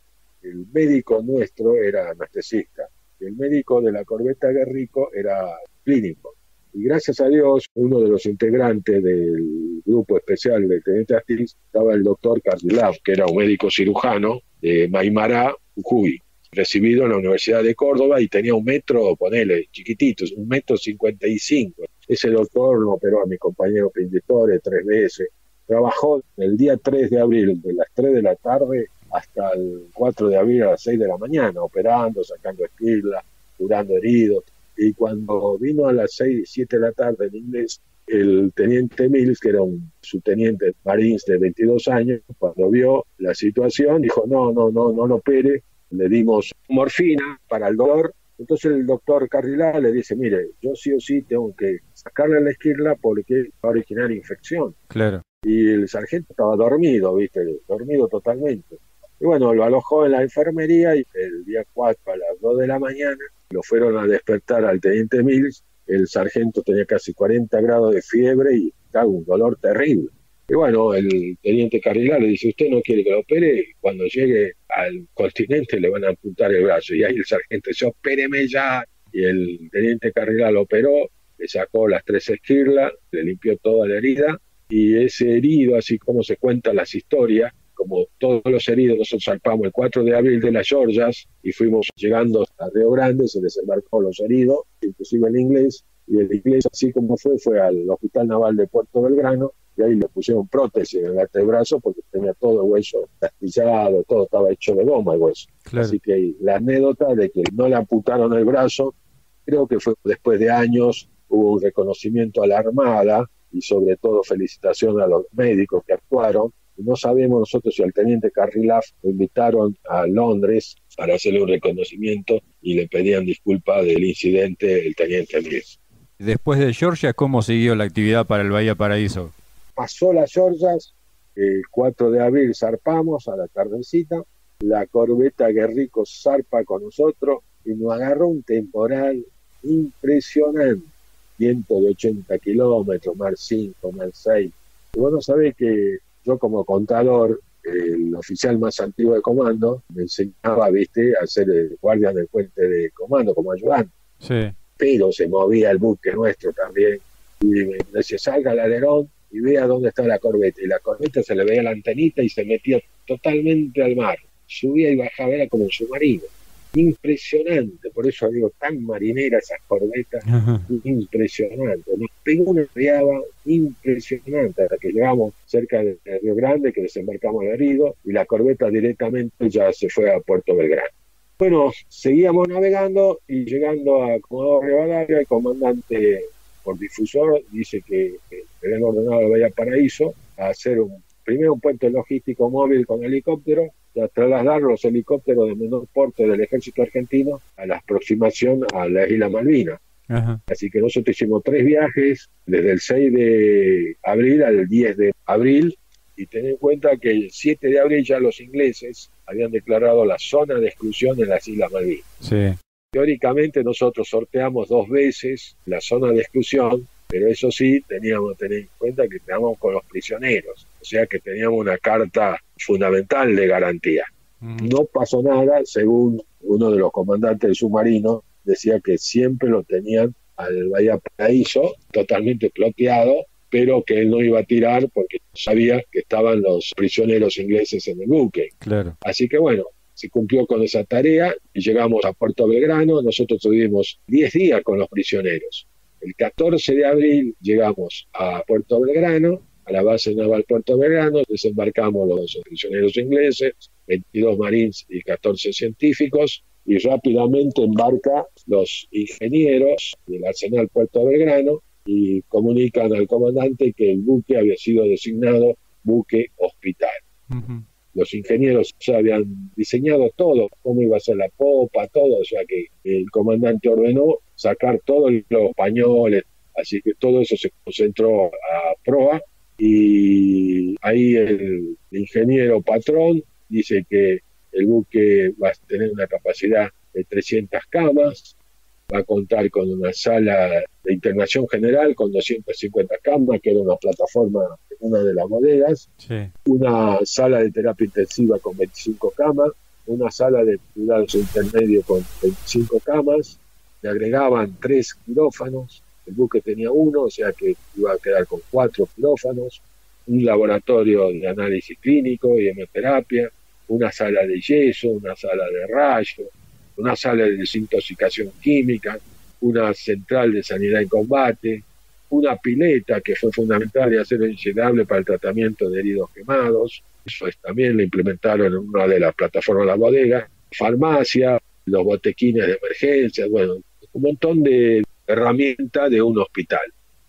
El médico nuestro era anestesista. El médico de la corbeta Guerrico era clínico. Y gracias a Dios, uno de los integrantes del grupo especial de Teniente Astiz estaba el doctor Cardilav, que era un médico cirujano de Maimará, Jujuy, recibido en la Universidad de Córdoba y tenía 1 metro, ponele, chiquitito, 1,55 m. Ese doctor lo operó a mi compañero Pinditore 3 veces. Trabajó el día 3 de abril, de las 3 de la tarde hasta el 4 de abril a las 6 de la mañana, operando, sacando esquirlas, curando heridos. Y cuando vino a las 6, 7 de la tarde en inglés, el teniente Mills, que era un subteniente Marines de 22 años, cuando vio la situación, dijo, no lo opere. Le dimos morfina para el dolor. Entonces el doctor Carrilá le dice, mire, yo sí o sí tengo que sacarle la esquirla porque va a originar infección. Claro. Y el sargento estaba dormido, ¿viste? Dormido totalmente. Y bueno, lo alojó en la enfermería y el día 4 a las 2 de la mañana lo fueron a despertar al teniente Mills. El sargento tenía casi 40 grados de fiebre y estaba un dolor terrible. Y bueno, el teniente Carrilá le dice, ¿usted no quiere que lo opere? Cuando llegue al continente le van a amputar el brazo. Y ahí el sargento dice, opéreme ya. Y el teniente Carrilá lo operó, le sacó las 3 esquirlas, le limpió toda la herida. Y ese herido, así como se cuentan las historias, como todos los heridos, nosotros zarpamos el 4 de abril de las Georgias y fuimos llegando a Río Grande, se desembarcó los heridos, inclusive el inglés, y el inglés, así como fue al Hospital Naval de Puerto Belgrano, y ahí le pusieron prótesis en el antebrazo porque tenía todo el hueso astillado, todo estaba hecho de goma el hueso. Claro. Así que la anécdota de que no le amputaron el brazo, creo que fue después de años, hubo un reconocimiento a la Armada y sobre todo felicitación a los médicos que actuaron. No sabemos nosotros si al teniente Carrilaf lo invitaron a Londres para hacerle un reconocimiento y le pedían disculpas del incidente el teniente Mills. Después de Georgia, ¿cómo siguió la actividad para el Bahía Paraíso? Pasó las Georgias, el 4 de abril zarpamos a la tardecita, la corbeta Guerrico zarpa con nosotros y nos agarró un temporal impresionante, viento de 80 kilómetros, mar 5, mar 6. Y vos no sabés que yo como contador, el oficial más antiguo de comando, me enseñaba, viste, a ser el guardia del puente de comando como ayudante. Sí. Pero se movía el buque nuestro también. Y me decía, salga al alerón y vea dónde está la corbeta. Y la corbeta se le veía la antenita y se metía totalmente al mar. Subía y bajaba, era como un submarino. Impresionante, por eso digo, tan marinera esas corbetas, impresionante. Nos pegó una riada impresionante hasta que llegamos cerca de Río Grande, que desembarcamos el herido, y la corbeta directamente ya se fue a Puerto Belgrano. Bueno, seguíamos navegando y llegando a Comodoro Rivadavia, el comandante por difusor dice que habían ordenado a Bahía Paraíso a hacer primero un puente logístico móvil con helicóptero, y a trasladar los helicópteros de menor porte del ejército argentino a la aproximación a la isla Malvinas. Ajá. Así que nosotros hicimos 3 viajes, desde el 6 de abril al 10 de abril, y ten en cuenta que el 7 de abril ya los ingleses habían declarado la zona de exclusión en las Islas Malvinas. Sí. Teóricamente nosotros sorteamos 2 veces la zona de exclusión, pero eso sí, teníamos que tener en cuenta que estábamos con los prisioneros, o sea que teníamos una carta fundamental de garantía. No pasó nada, según uno de los comandantes del submarino, decía que siempre lo tenían al Bahía Paraíso, totalmente bloqueado, pero que él no iba a tirar porque sabía que estaban los prisioneros ingleses en el buque. Claro. Así que bueno, se cumplió con esa tarea y llegamos a Puerto Belgrano. Nosotros tuvimos 10 días con los prisioneros. El 14 de abril llegamos a Puerto Belgrano, a la base naval Puerto Belgrano, desembarcamos los prisioneros ingleses, 22 marines y 14 científicos, y rápidamente embarca los ingenieros del Arsenal Puerto Belgrano y comunican al comandante que el buque había sido designado buque hospital. Los ingenieros ya habían diseñado todo, cómo iba a ser la popa, todo, o sea que el comandante ordenó sacar todos los pañoles, así que todo eso se concentró a proa, y ahí el ingeniero patrón dice que el buque va a tener una capacidad de 300 camas, va a contar con una sala de internación general con 250 camas, que era una plataforma en una de las bodegas, Sí. una sala de terapia intensiva con 25 camas, una sala de cuidados intermedios con 25 camas, le agregaban 3 quirófanos, el buque tenía 1, o sea que iba a quedar con 4 quirófanos, un laboratorio de análisis clínico y hemoterapia, una sala de yeso, una sala de rayos, una sala de desintoxicación química, una central de sanidad en combate, una pileta que fue fundamental de acero inoxidable para el tratamiento de heridos quemados, eso también lo implementaron en una de las plataformas de la bodega, farmacia, los botequines de emergencia, bueno, un montón de herramientas de un hospital.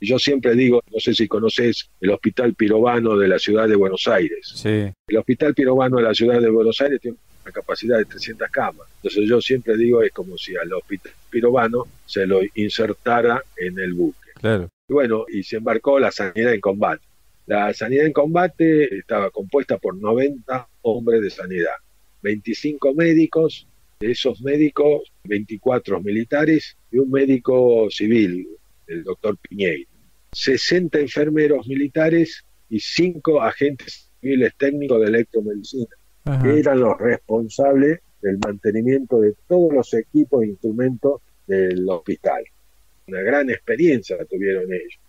Yo siempre digo, no sé si conoces el Hospital Pirovano de la ciudad de Buenos Aires. Sí. El Hospital Pirovano de la ciudad de Buenos Aires tiene una capacidad de 300 camas. Entonces yo siempre digo, es como si al Hospital Pirovano se lo insertara en el buque. Claro. Y bueno, y se embarcó la sanidad en combate. La sanidad en combate estaba compuesta por 90 hombres de sanidad, 25 médicos, de esos médicos, 24 militares y un médico civil, el doctor Piñeiro, 60 enfermeros militares y 5 agentes civiles técnicos de electromedicina, Ajá. que eran los responsables del mantenimiento de todos los equipos e instrumentos del hospital. Una gran experiencia tuvieron ellos.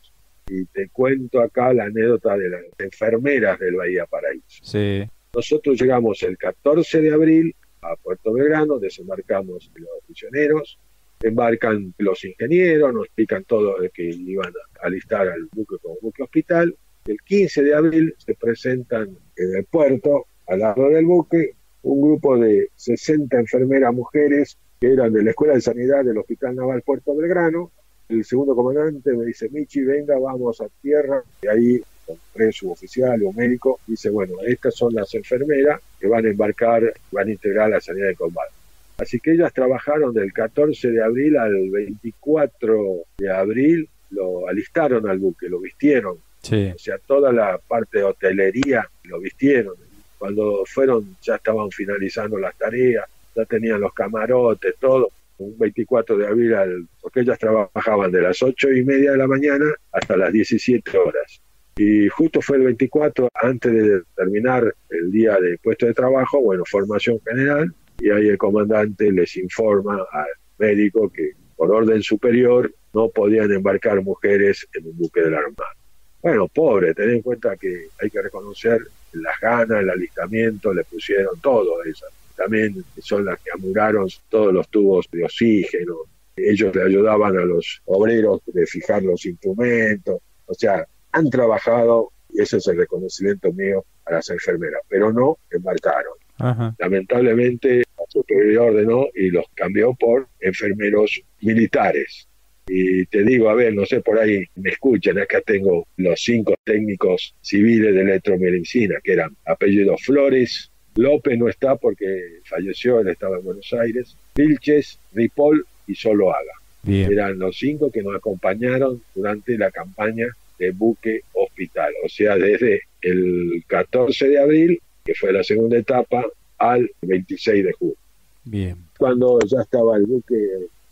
Y te cuento acá la anécdota de las enfermeras del Bahía Paraíso. Sí. Nosotros llegamos el 14 de abril a Puerto Belgrano, desembarcamos los prisioneros, embarcan los ingenieros, nos explican todo de que iban a alistar al buque como buque hospital. El 15 de abril se presentan en el puerto, al lado del buque, un grupo de 60 enfermeras mujeres que eran de la Escuela de Sanidad del Hospital Naval Puerto Belgrano. El segundo comandante me dice, Michi, venga, vamos a tierra. Y ahí, con 3 suboficiales, un médico, dice, bueno, estas son las enfermeras que van a embarcar, van a integrar la sanidad de combate. Así que ellas trabajaron del 14 de abril al 24 de abril, lo alistaron al buque, lo vistieron. Sí. O sea, toda la parte de hotelería lo vistieron. Cuando fueron, ya estaban finalizando las tareas, ya tenían los camarotes, todo. Un 24 de abril, porque ellas trabajaban de las 8:30 de la mañana hasta las 17 horas. Y justo fue el 24, antes de terminar el día de puesto de trabajo, bueno, formación general, y ahí el comandante les informa al médico que por orden superior no podían embarcar mujeres en un buque de la Armada. Bueno, pobre, ten en cuenta que hay que reconocer las ganas, el alistamiento, le pusieron todo eso. También son las que amuraron todos los tubos de oxígeno. Ellos le ayudaban a los obreros de fijar los instrumentos. O sea, han trabajado, y ese es el reconocimiento mío a las enfermeras, pero no embarcaron. Ajá. Lamentablemente, la superior ordenó y los cambió por enfermeros militares. Y te digo, a ver, no sé, por ahí me escuchan, acá tengo los 5 técnicos civiles de electromedicina, que eran apellidos Flores, López no está porque falleció, él estaba en Buenos Aires, Vilches, Ripoll y Soloaga. Bien. Eran los 5 que nos acompañaron durante la campaña de buque hospital, o sea, desde el 14 de abril, que fue la segunda etapa, al 26 de junio. Bien. Cuando ya estaba el buque,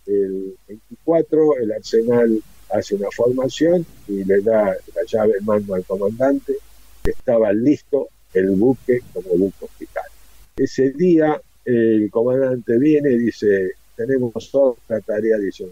el 24, el Arsenal hace una formación y le da la llave en mano al comandante, que estaba listo el buque como buque hospital. Ese día el comandante viene y dice, tenemos otra tarea, dice,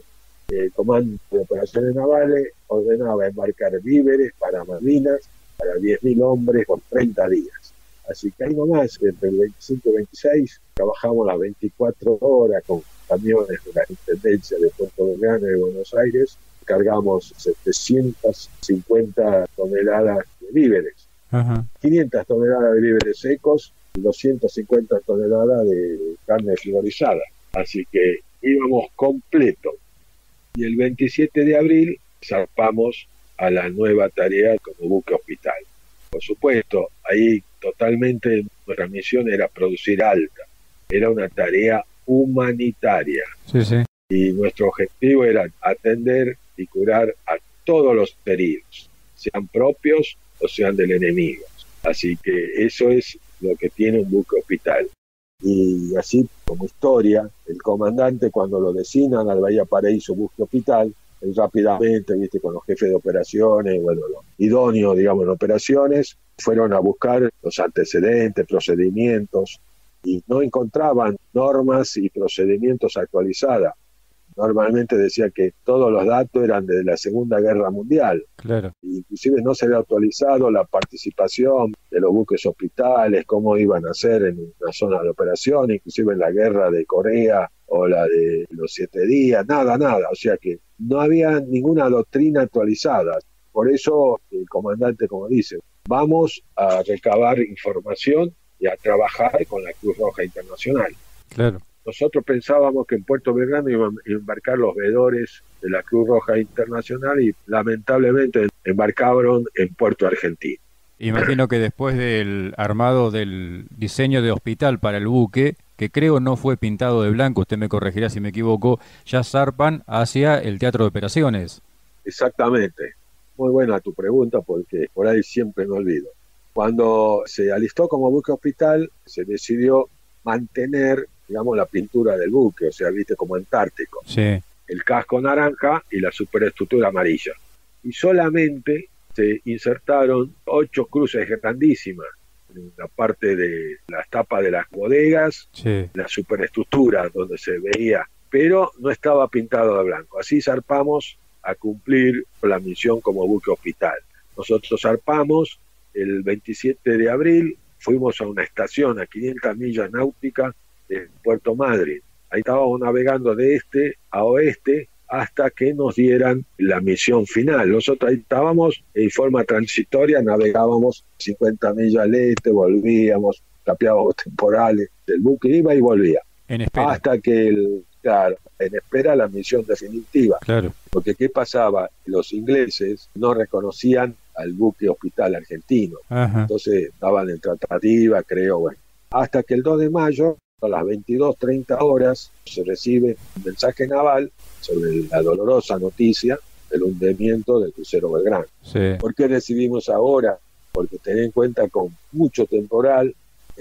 el Comando de Operaciones Navales ordenaba embarcar víveres para Malvinas para 10.000 hombres por 30 días. Así que ahí nomás, entre el 25 y 26, trabajamos las 24 horas con camiones de la Intendencia de Puerto Belgrano y de Buenos Aires, cargamos 750 toneladas de víveres, Ajá. 500 toneladas de víveres secos y 250 toneladas de carne frigorizada. Así que íbamos completo. Y el 27 de abril zarpamos a la nueva tarea como buque hospital. Por supuesto, ahí totalmente nuestra misión era producir alta. Era una tarea humanitaria. Sí, sí. Y nuestro objetivo era atender y curar a todos los heridos, sean propios o sean del enemigo. Así que eso es lo que tiene un buque hospital. Y así como historia, el comandante cuando lo designan al Bahía Paraíso buque hospital, él rápidamente, viste, con los jefes de operaciones, bueno, los idóneos, digamos, en operaciones, fueron a buscar los antecedentes, procedimientos, y no encontraban normas y procedimientos actualizadas. Normalmente decía que todos los datos eran de la Segunda Guerra Mundial. Claro. Inclusive no se había actualizado la participación de los buques hospitales, cómo iban a ser en una zona de operación, inclusive en la guerra de Corea o la de los 7 días, nada. O sea que no había ninguna doctrina actualizada. Por eso el comandante, como dice, vamos a recabar información y a trabajar con la Cruz Roja Internacional. Claro. Nosotros pensábamos que en Puerto Belgrano iban a embarcar los veedores de la Cruz Roja Internacional y lamentablemente embarcaron en Puerto Argentino. Imagino que después del armado del diseño de hospital para el buque, que creo no fue pintado de blanco, usted me corregirá si me equivoco, ya zarpan hacia el teatro de operaciones. Exactamente. Muy buena tu pregunta porque por ahí siempre me olvido. Cuando se alistó como buque hospital, se decidió mantener, digamos, la pintura del buque, o sea, viste, como antártico. Sí. El casco naranja y la superestructura amarilla. Y solamente se insertaron 8 cruces grandísimas en la parte de las tapas de las bodegas, Sí. la superestructura donde se veía, pero no estaba pintado de blanco. Así zarpamos a cumplir la misión como buque hospital. Nosotros zarpamos el 27 de abril, fuimos a una estación a 500 millas náuticas de Puerto Madryn. Ahí estábamos navegando de este a oeste hasta que nos dieran la misión final. Nosotros ahí estábamos en forma transitoria, navegábamos 50 millas al este, volvíamos, capeábamos temporales, el buque iba y volvía. En espera. Hasta que, en espera la misión definitiva. Claro. Porque ¿qué pasaba? Los ingleses no reconocían al buque hospital argentino. Ajá. Entonces estaban en tratativa, creo, bueno. Hasta que el 2 de mayo, a las 22:30 horas, se recibe un mensaje naval sobre la dolorosa noticia del hundimiento del crucero Belgrano. Sí. ¿Por qué recibimos ahora? Porque ten en cuenta con mucho temporal,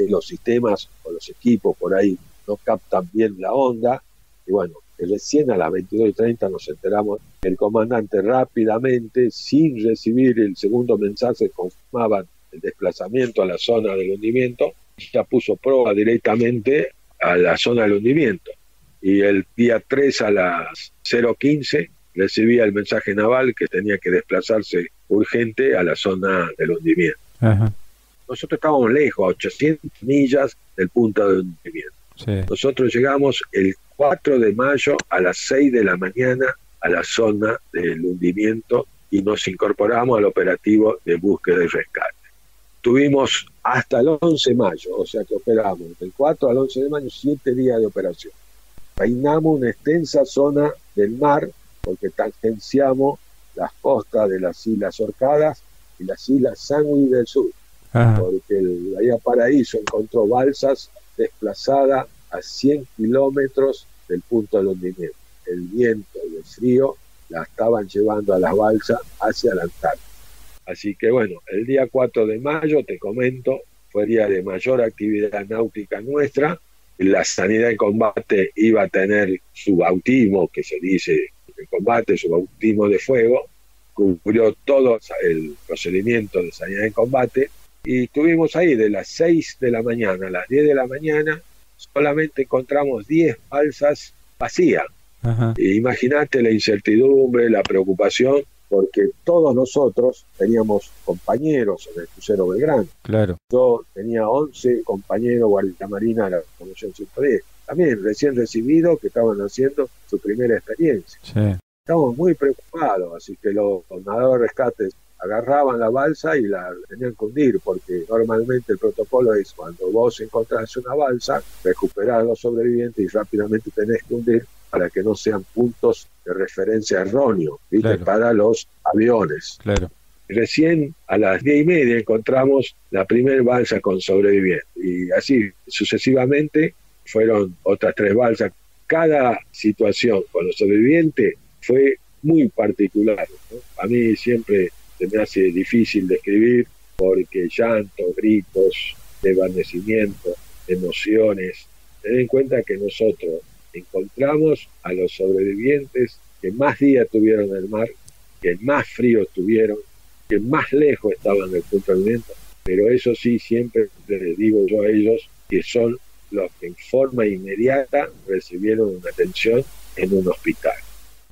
los sistemas o los equipos por ahí no captan bien la onda, y bueno, recién a las 22:30 nos enteramos que el comandante rápidamente, sin recibir el segundo mensaje, confirmaban el desplazamiento a la zona del hundimiento, ya puso proa directamente a la zona del hundimiento. Y el día 3 a las 0:15 recibía el mensaje naval que tenía que desplazarse urgente a la zona del hundimiento. Ajá. Nosotros estábamos lejos, a 800 millas del punto de hundimiento. Sí. Nosotros llegamos el 4 de mayo a las 6 de la mañana a la zona del hundimiento y nos incorporamos al operativo de búsqueda y rescate. Tuvimos hasta el 11 de mayo, o sea que operamos del 4 al 11 de mayo, 7 días de operación. Peinamos una extensa zona del mar porque tangenciamos las costas de las Islas Orcadas y las Islas Sandwich del Sur. Ajá. Porque el Bahía Paraíso encontró balsas desplazadas a 100 kilómetros del punto del hundimiento. el viento y el frío la estaban llevando a las balsas hacia la Antártida. Así que bueno, el día 4 de mayo, te comento, fue el día de mayor actividad náutica nuestra. La Sanidad en Combate iba a tener su bautismo, que se dice en combate, su bautismo de fuego, cubrió todo el procedimiento de Sanidad en Combate, y estuvimos ahí de las 6 de la mañana a las 10 de la mañana, solamente encontramos 10 balsas vacías. Imagínate la incertidumbre, la preocupación, porque todos nosotros teníamos compañeros en el crucero Belgrano. Claro. Yo tenía 11 compañeros guardia marina de la Promoción 110, también recién recibidos, que estaban haciendo su primera experiencia. Sí. Estábamos muy preocupados, así que los nadadores de rescate agarraban la balsa y la tenían que hundir, porque normalmente el protocolo es cuando vos encontrás una balsa, recuperás a los sobrevivientes y rápidamente tenés que hundir para que no sean puntos de referencia erróneos, ¿viste? Claro. Para los aviones. Claro. Recién a las 10:30 encontramos la primer balsa con sobrevivientes, y así sucesivamente fueron otras 3 balsas. Cada situación con los sobrevivientes fue muy particular, ¿no? A mí siempre se me hace difícil describir, porque llantos, gritos, desvanecimiento, emociones. Ten en cuenta que nosotros encontramos a los sobrevivientes que más días tuvieron en el mar, que más frío estuvieron, que más lejos estaban del punto de viento, pero eso sí, siempre les digo yo a ellos que son los que en forma inmediata recibieron una atención en un hospital,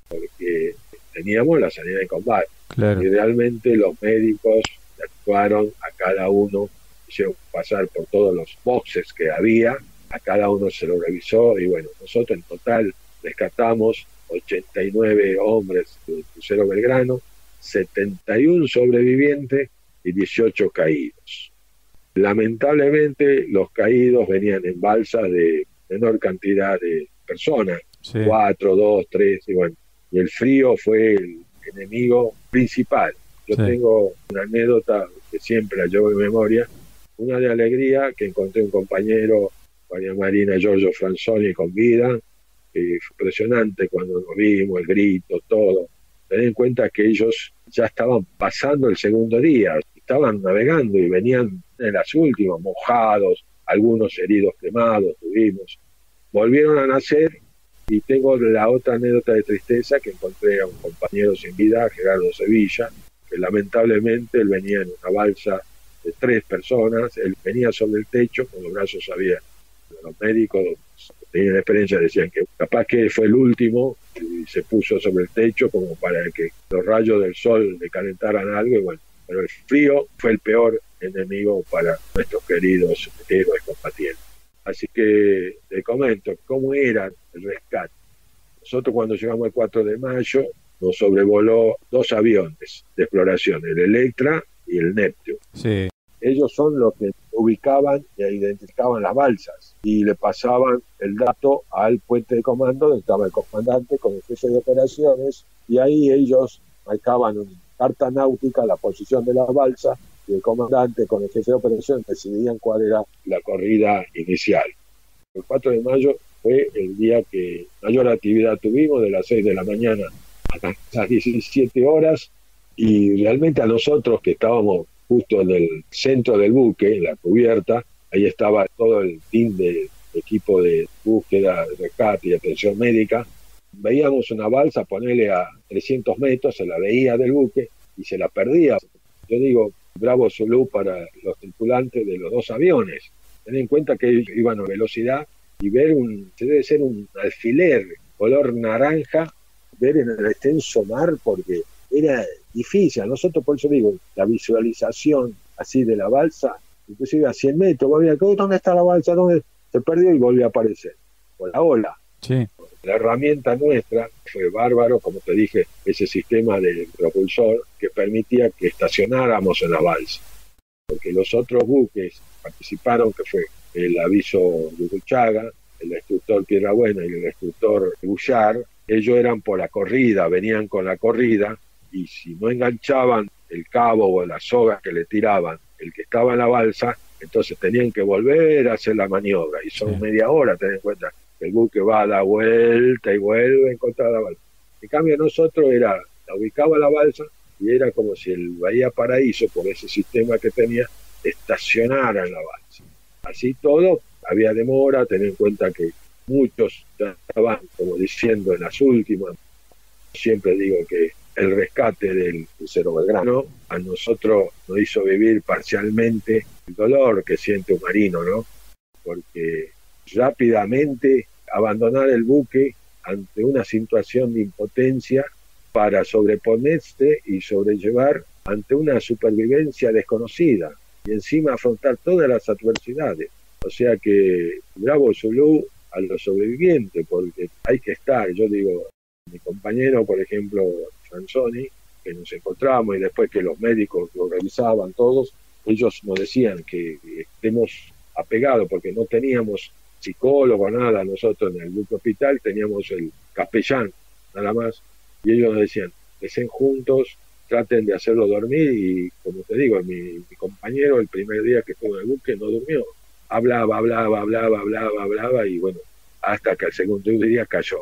porque teníamos la sanidad de combate. Claro. Y realmente los médicos actuaron a cada uno, hicieron pasar por todos los boxes que había, a cada uno se lo revisó, y bueno, nosotros en total rescatamos 89 hombres del crucero Belgrano, 71 sobrevivientes y 18 caídos. Lamentablemente los caídos venían en balsas de menor cantidad de personas, sí. 4, 2, 3, y bueno, y el frío fue el enemigo principal. Yo tengo una anécdota que siempre la llevo en memoria, una de alegría, que encontré un compañero, María Marina Giorgio Franzoni, con vida. Fue impresionante cuando nos vimos, el grito, todo. Ten en cuenta que ellos ya estaban pasando el segundo día, estaban navegando y venían en las últimas, mojados, algunos heridos quemados tuvimos. Volvieron a nacer, y tengo la otra anécdota de tristeza, que encontré a un compañero sin vida, Gerardo Sevilla, que lamentablemente él venía en una balsa de 3 personas, él venía sobre el techo con los brazos abiertos. Los médicos que tenían experiencia decían que capaz que fue el último y se puso sobre el techo como para que los rayos del sol le calentaran algo, y bueno, pero el frío fue el peor enemigo para nuestros queridos héroes combatientes. Así que te comento cómo era el rescate. Nosotros cuando llegamos el 4 de mayo nos sobrevoló 2 aviones de exploración, el Electra y el Neptune. Sí. Ellos son los que ubicaban e identificaban las balsas y le pasaban el dato al puente de comando, donde estaba el comandante con el jefe de operaciones, y ahí ellos marcaban en carta náutica la posición de la balsa, y el comandante con el jefe de operaciones decidían cuál era la corrida inicial. El 4 de mayo fue el día que mayor actividad tuvimos, de las 6 de la mañana hasta las 17 horas, y realmente a nosotros que estábamos justo en el centro del buque, en la cubierta, ahí estaba todo el team de equipo de búsqueda, rescate y atención médica. Veíamos una balsa, ponerle a 300 metros, se la veía del buque y se la perdía. Yo digo, bravo Zulu para los tripulantes de los 2 aviones. Ten en cuenta que iban a velocidad, y ver debe ser un alfiler color naranja, ver en el extenso mar, porque era difícil. A nosotros, por eso digo, la visualización así de la balsa, inclusive a 100 metros, ¿dónde está la balsa? ¿Dónde? Se perdió y volvió a aparecer, por la ola. Sí. La herramienta nuestra fue bárbaro, como te dije, ese sistema de propulsor que permitía que estacionáramos en la balsa. Porque los otros buques participaron, que fue el aviso de Uruchaga, el destructor Piedrabuena y el destructor Bullard. Ellos eran por la corrida, venían con la corrida, y si no enganchaban el cabo o la soga que le tiraban el que estaba en la balsa, entonces tenían que volver a hacer la maniobra, y son media hora, ten en cuenta que el buque va a dar vuelta y vuelve a encontrar la balsa. En cambio nosotros la ubicaba la balsa y era como si el Bahía Paraíso, por ese sistema que tenía, estacionara en la balsa. Así todo, había demora, tener en cuenta que muchos ya estaban, como diciendo, en las últimas. Siempre digo que el rescate del crucero Belgrano a nosotros nos hizo vivir parcialmente el dolor que siente un marino, ¿no? Porque rápidamente abandonar el buque ante una situación de impotencia para sobreponerse y sobrellevar ante una supervivencia desconocida y encima afrontar todas las adversidades. O sea que bravo Zulú a los sobrevivientes, porque hay que estar, yo digo, mi compañero, por ejemplo, Franzoni, que nos encontramos y después que los médicos lo revisaban todos, ellos nos decían que estemos apegados porque no teníamos psicólogo, nada, nosotros en el buque hospital teníamos el capellán, nada más, y ellos nos decían, estén juntos, traten de hacerlo dormir y, como te digo, mi compañero el primer día que estuvo en el buque no durmió, hablaba y bueno, hasta que al segundo día cayó.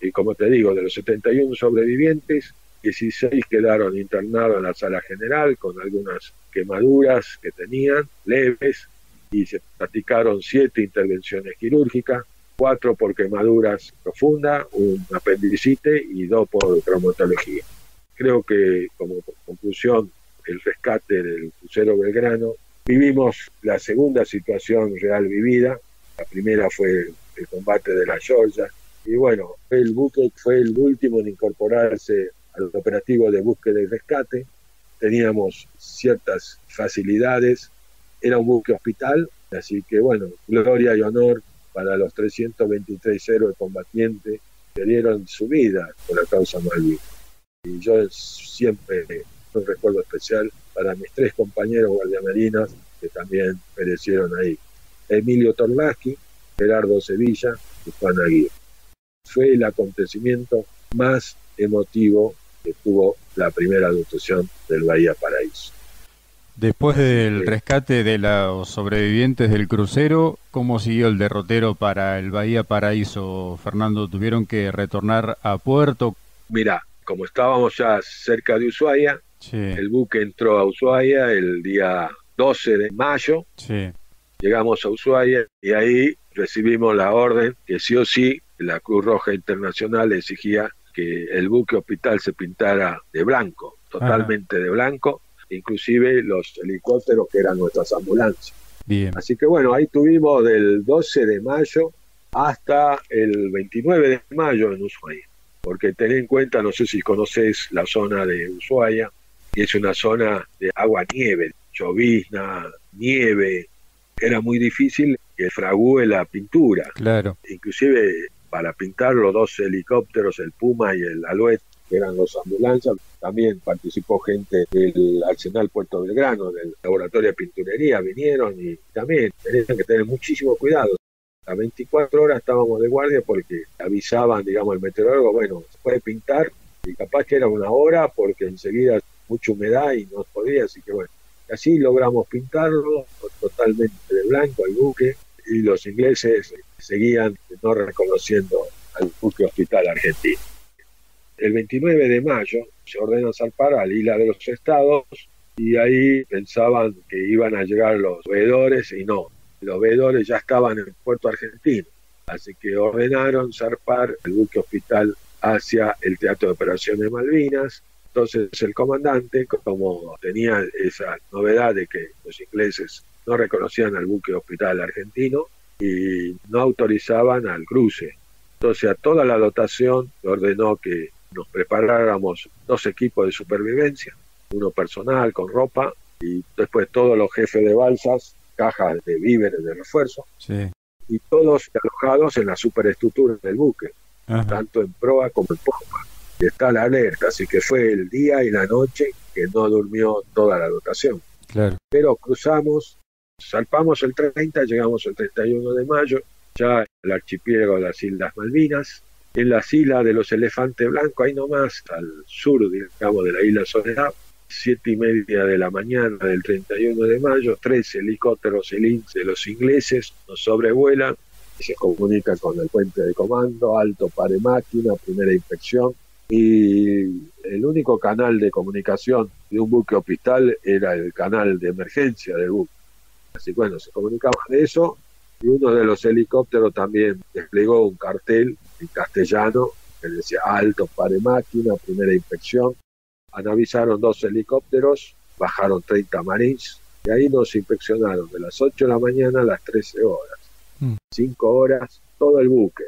Y como te digo, de los 71 sobrevivientes, 16 quedaron internados en la sala general con algunas quemaduras que tenían, leves, y se practicaron 7 intervenciones quirúrgicas, 4 por quemaduras profundas, un apendicitis y 2 por traumatología. Creo que como conclusión, el rescate del crucero Belgrano, vivimos la segunda situación real vivida. La primera fue el combate de la Georgia, y bueno, el buque fue el último en incorporarse al operativo de búsqueda y rescate. Teníamos ciertas facilidades, era un buque hospital, así que bueno, gloria y honor para los 323 héroes combatientes que dieron su vida por la causa Malvinas. Y yo siempre un recuerdo especial para mis 3 compañeros guardiamarinas que también perecieron ahí: Emilio Torlaschi, Gerardo Sevilla y Juan Aguirre. Fue el acontecimiento más emotivo que tuvo la primera dotación del Bahía Paraíso. Después del rescate de los sobrevivientes del crucero, ¿cómo siguió el derrotero para el Bahía Paraíso, Fernando? ¿Tuvieron que retornar a puerto? Mirá, como estábamos ya cerca de Ushuaia, sí, el buque entró a Ushuaia el día 12 de mayo, sí, llegamos a Ushuaia y ahí recibimos la orden que sí o sí la Cruz Roja Internacional exigía que el buque hospital se pintara de blanco, totalmente de blanco, inclusive los helicópteros que eran nuestras ambulancias. Bien. Así que bueno, ahí tuvimos del 12 de mayo hasta el 29 de mayo en Ushuaia, porque ten en cuenta, no sé si conoces la zona de Ushuaia, y es una zona de agua-nieve, llovizna, nieve, era muy difícil que fragúe la pintura. Claro. Inclusive para pintar los 2 helicópteros, el Puma y el Alouette, que eran los ambulancias, también participó gente del Arsenal Puerto Belgrano, del laboratorio de pinturería, vinieron y también tenían que tener muchísimo cuidado. A 24 horas estábamos de guardia porque avisaban, digamos, el meteorólogo, bueno, se puede pintar, y capaz que era una hora porque enseguida mucha humedad y no podía, así que bueno, así logramos pintarlo totalmente de blanco al buque, y los ingleses seguían no reconociendo al buque hospital argentino. El 29 de mayo se ordena zarpar a la isla de los Estados y ahí pensaban que iban a llegar los veedores y no, los veedores ya estaban en Puerto Argentino, así que ordenaron zarpar el buque hospital hacia el Teatro de Operaciones Malvinas. Entonces el comandante, como tenía esa novedad de que los ingleses no reconocían al buque hospital argentino y no autorizaban al cruce, entonces a toda la dotación le ordenó que nos preparáramos 2 equipos de supervivencia, uno personal con ropa y después todos los jefes de balsas, cajas de víveres de refuerzo, sí, y todos alojados en la superestructura del buque, tanto en proa como en popa. Y está la alerta, así que fue el día y la noche que no durmió toda la dotación. Claro. Pero cruzamos, zarpamos el 30, llegamos el 31 de mayo, ya al archipiélago de las Islas Malvinas, en las islas de los Elefantes Blancos, ahí nomás, al sur, digamos, de la isla Soledad, 7:30 de la mañana del 31 de mayo, 3 helicópteros Lynx de los ingleses nos sobrevuelan se comunica con el puente de comando, alto, pare máquina, primera inspección, y el único canal de comunicación de un buque hospital era el canal de emergencia del buque. Así que bueno, se comunicaban de eso, y uno de los helicópteros también desplegó un cartel en castellano que decía alto, pare máquina, primera inspección. Avisaron 2 helicópteros, bajaron 30 marines, y ahí nos inspeccionaron de las 8 de la mañana a las 13 horas. 5 horas, todo el buque.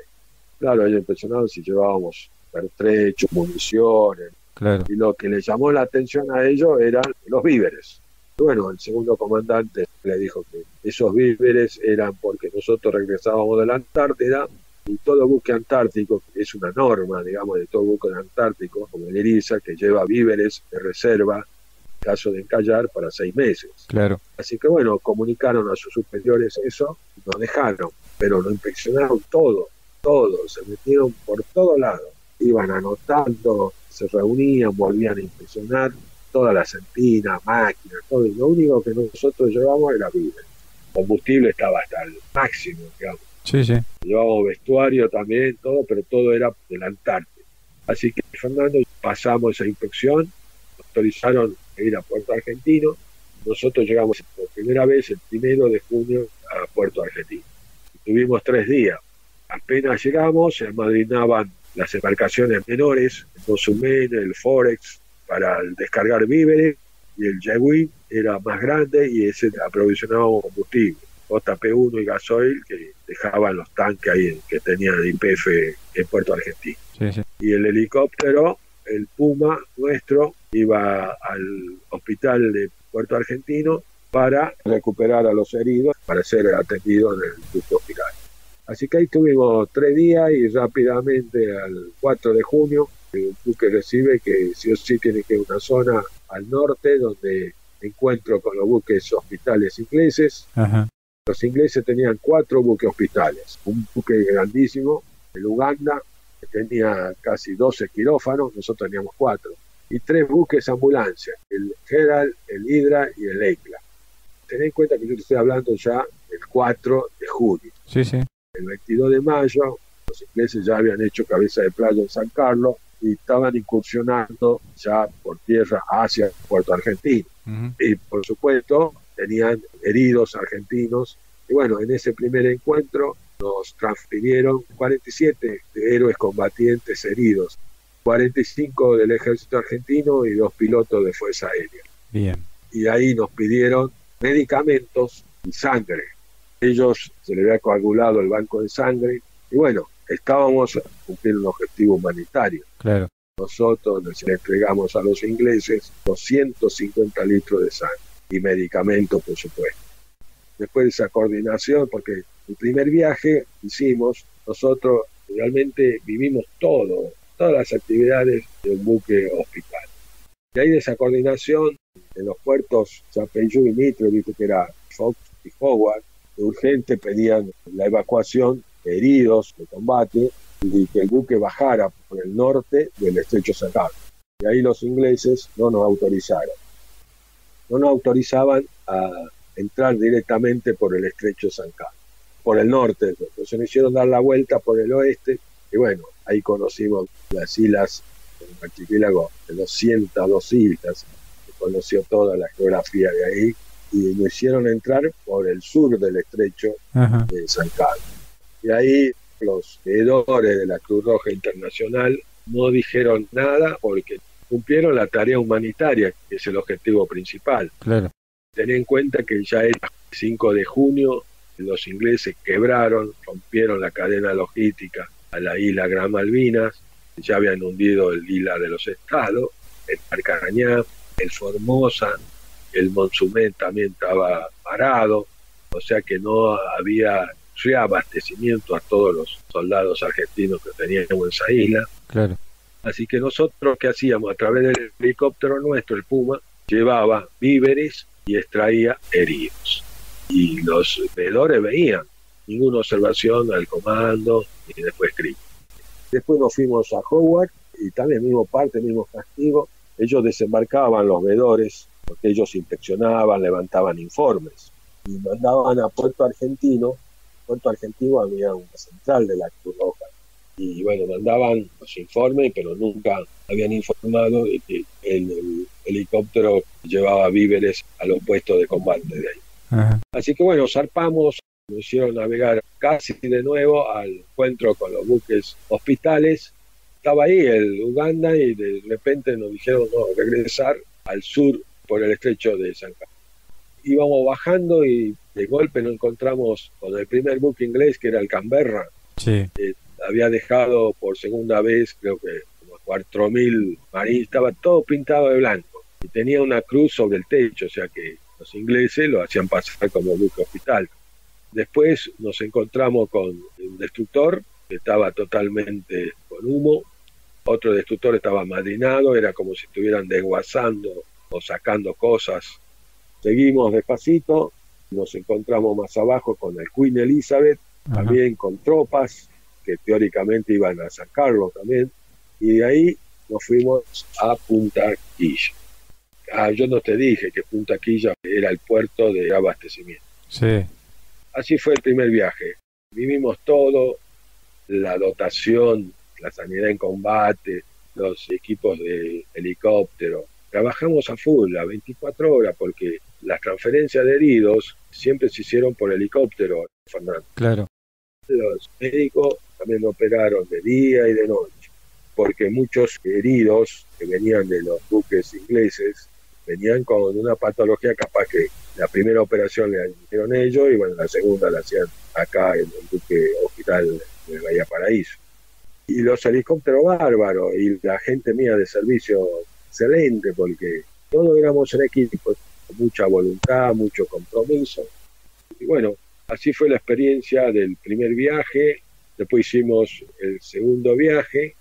Claro, ellos inspeccionaron si llevábamos pertrechos, municiones. Claro. Y lo que les llamó la atención a ellos eran los víveres. Bueno, el segundo comandante le dijo que esos víveres eran porque nosotros regresábamos de la Antártida y todo buque antártico, que es una norma, digamos, de todo buque antártico, como el ERISA, que lleva víveres de reserva en caso de encallar para 6 meses. Claro. Así que bueno, comunicaron a sus superiores eso y nos dejaron, pero lo inspeccionaron todo, se metieron por todos lados, iban anotando, se reunían, volvían a inspeccionar todas las antenas, máquinas, todo, y lo único que nosotros llevamos era víveres. El combustible estaba hasta el máximo, digamos. Sí, sí. Llevábamos vestuario también, todo, pero todo era del Antártida. Así que, Fernando, pasamos esa inspección, nos autorizaron a ir a Puerto Argentino. Nosotros llegamos por primera vez el 1 de junio a Puerto Argentino. Tuvimos 3 días. Apenas llegamos, se amadrinaban las embarcaciones menores, el Cozumel, el Forex, para descargar víveres, y el Yewin era más grande y ese aprovisionábamos combustible. JP1 y gasoil que dejaban los tanques ahí que tenían YPF en Puerto Argentino. Sí, sí. Y el helicóptero, el Puma nuestro, iba al hospital de Puerto Argentino para recuperar a los heridos, para ser atendidos en el buque hospital. Así que ahí tuvimos 3 días y rápidamente al 4 de junio el buque recibe que sí o sí tiene que ir a una zona al norte donde encuentro con los buques hospitales ingleses. Ajá. Los ingleses tenían 4 buques hospitales, un buque grandísimo, el Uganda, que tenía casi 12 quirófanos, nosotros teníamos 4, y 3 buques ambulancia, el Herald, el Hydra y el Eikla. Tened en cuenta que yo te estoy hablando ya del 4 de junio. Sí, sí. El 22 de mayo, los ingleses ya habían hecho cabeza de playa en San Carlos y estaban incursionando ya por tierra hacia Puerto Argentino. Uh-huh. Y por supuesto tenían heridos argentinos, y bueno, en ese primer encuentro nos transfirieron 47 héroes combatientes heridos, 45 del ejército argentino y 2 pilotos de fuerza aérea. Bien. Y ahí nos pidieron medicamentos y sangre. Ellos se les había coagulado el banco de sangre, y bueno, estábamos a cumplir un objetivo humanitario. Claro. Nosotros les entregamos a los ingleses 250 litros de sangre y medicamentos, por supuesto. Después de esa coordinación, porque el primer viaje hicimos, nosotros realmente vivimos todas las actividades de un buque hospital. Y ahí de esa coordinación, en los puertos Chapeyú y Mitre, viste que era Fox y Howard, de urgente pedían la evacuación de heridos de combate y que el buque bajara por el norte del estrecho San Carlos. Y ahí los ingleses no nos autorizaron. No nos autorizaban a entrar directamente por el estrecho San Carlos, por el norte. Entonces nos hicieron dar la vuelta por el oeste, y bueno, ahí conocimos las islas, el archipiélago de 202 islas, se conoció toda la geografía de ahí, y nos hicieron entrar por el sur del estrecho Ajá. de San Carlos. Y ahí los veedores de la Cruz Roja Internacional no dijeron nada porque cumplieron la tarea humanitaria, que es el objetivo principal. Claro. Ten en cuenta que ya era 5 de junio, los ingleses quebraron, rompieron la cadena logística a la isla Gran Malvinas, ya habían hundido el Isla de los Estados, el Marcarañá, el Formosa, el Monzumé también estaba parado, o sea que no había reabastecimiento a todos los soldados argentinos que teníamos en esa isla. Claro. Así que nosotros, ¿qué hacíamos? A través del helicóptero nuestro, el Puma, llevaba víveres y extraía heridos. Y los veedores veían, ninguna observación al comando, y después crítica. Después nos fuimos a Howard, y también mismo parte, mismo castigo. Ellos desembarcaban los veedores, porque ellos inspeccionaban, levantaban informes, y mandaban a Puerto Argentino Puerto Argentino había una central de la Cruz Roja. Y bueno, mandaban los informes, pero nunca habían informado de que el helicóptero llevaba víveres a los puestos de combate de ahí. Ajá. Así que bueno, zarpamos, nos hicieron navegar casi de nuevo al encuentro con los buques hospitales. Estaba ahí el Uganda y de repente nos dijeron no, regresar al sur por el estrecho de San Carlos. Íbamos bajando y de golpe nos encontramos con el primer buque inglés, que era el Canberra. Sí. Había dejado por segunda vez, creo que como 4.000 marines, estaba todo pintado de blanco y tenía una cruz sobre el techo, o sea que los ingleses lo hacían pasar como buque hospital. Después nos encontramos con un destructor que estaba totalmente con humo, otro destructor estaba madrinado, era como si estuvieran desguazando o sacando cosas. Seguimos despacito, nos encontramos más abajo con el Queen Elizabeth, también con tropas que teóricamente iban a sacarlo también, y de ahí nos fuimos a Punta Quilla. Yo no te dije que Punta Quilla era el puerto de abastecimiento. Sí. Así fue el primer viaje. Vivimos todo, la dotación, la sanidad en combate, los equipos de helicóptero. Trabajamos a full, a 24 horas, porque las transferencias de heridos siempre se hicieron por helicóptero, Fernando. Claro. Los médicos también operaron de día y de noche, porque muchos heridos que venían de los buques ingleses venían con una patología capaz que la primera operación la hicieron ellos y bueno, la segunda la hacían acá en el buque hospital de Bahía Paraíso. Y los helicópteros bárbaros y la gente mía de servicio excelente, porque todos éramos en equipo, con mucha voluntad, mucho compromiso. Y bueno, así fue la experiencia del primer viaje. Después hicimos el segundo viaje.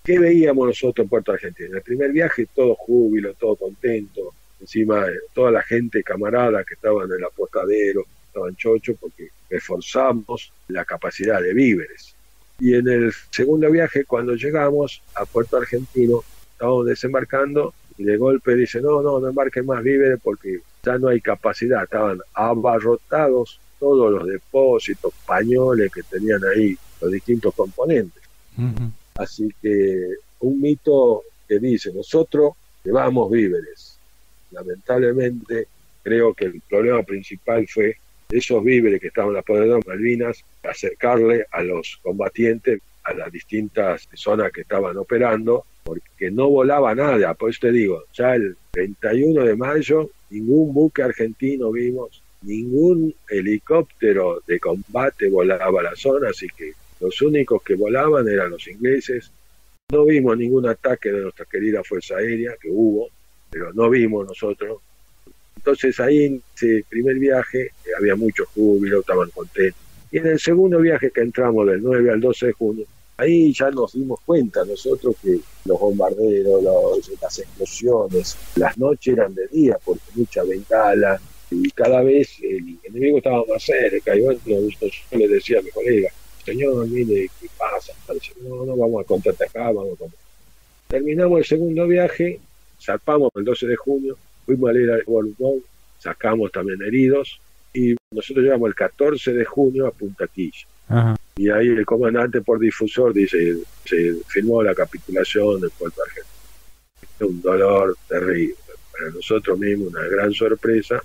¿Qué veíamos nosotros en Puerto Argentino? En el primer viaje todo júbilo, todo contento. Encima toda la gente camarada que estaban en el apostadero, estaban chochos porque reforzamos la capacidad de víveres. Y en el segundo viaje, cuando llegamos a Puerto Argentino, estábamos desembarcando y de golpe dice, no embarquen más víveres porque ya no hay capacidad. Estaban abarrotados todos los depósitos, pañoles que tenían ahí, los distintos componentes. Uh-huh. Así que un mito que dice, nosotros llevamos víveres. Lamentablemente, creo que el problema principal fue esos víveres que estaban en la Poderosa Malvinas, acercarle a los combatientes a las distintas zonas que estaban operando, porque no volaba nada. Por eso te digo, ya el 31 de mayo, ningún buque argentino vimos, ningún helicóptero de combate volaba a la zona, así que los únicos que volaban eran los ingleses. No vimos ningún ataque de nuestra querida Fuerza Aérea, que hubo, pero no vimos nosotros. Entonces ahí en ese primer viaje había mucho júbilo, estaban contentos. Y en el segundo viaje que entramos del 9 al 12 de junio, ahí ya nos dimos cuenta nosotros que los bombarderos, las explosiones, las noches eran de día porque mucha bengala y cada vez el enemigo estaba más cerca. Y bueno, yo le decía a mi colega, señor, mire, ¿qué pasa? Dice, no, vamos a contraatacar, vamos a contraatacar. Terminamos el segundo viaje, zarpamos el 12 de junio, fuimos a leer al Bolugón, sacamos también heridos y nosotros llegamos el 14 de junio a Punta Quilla. Ajá. Y ahí el comandante por difusor dice, se firmó la capitulación de Puerto Argentino. Un dolor terrible, para nosotros mismos una gran sorpresa.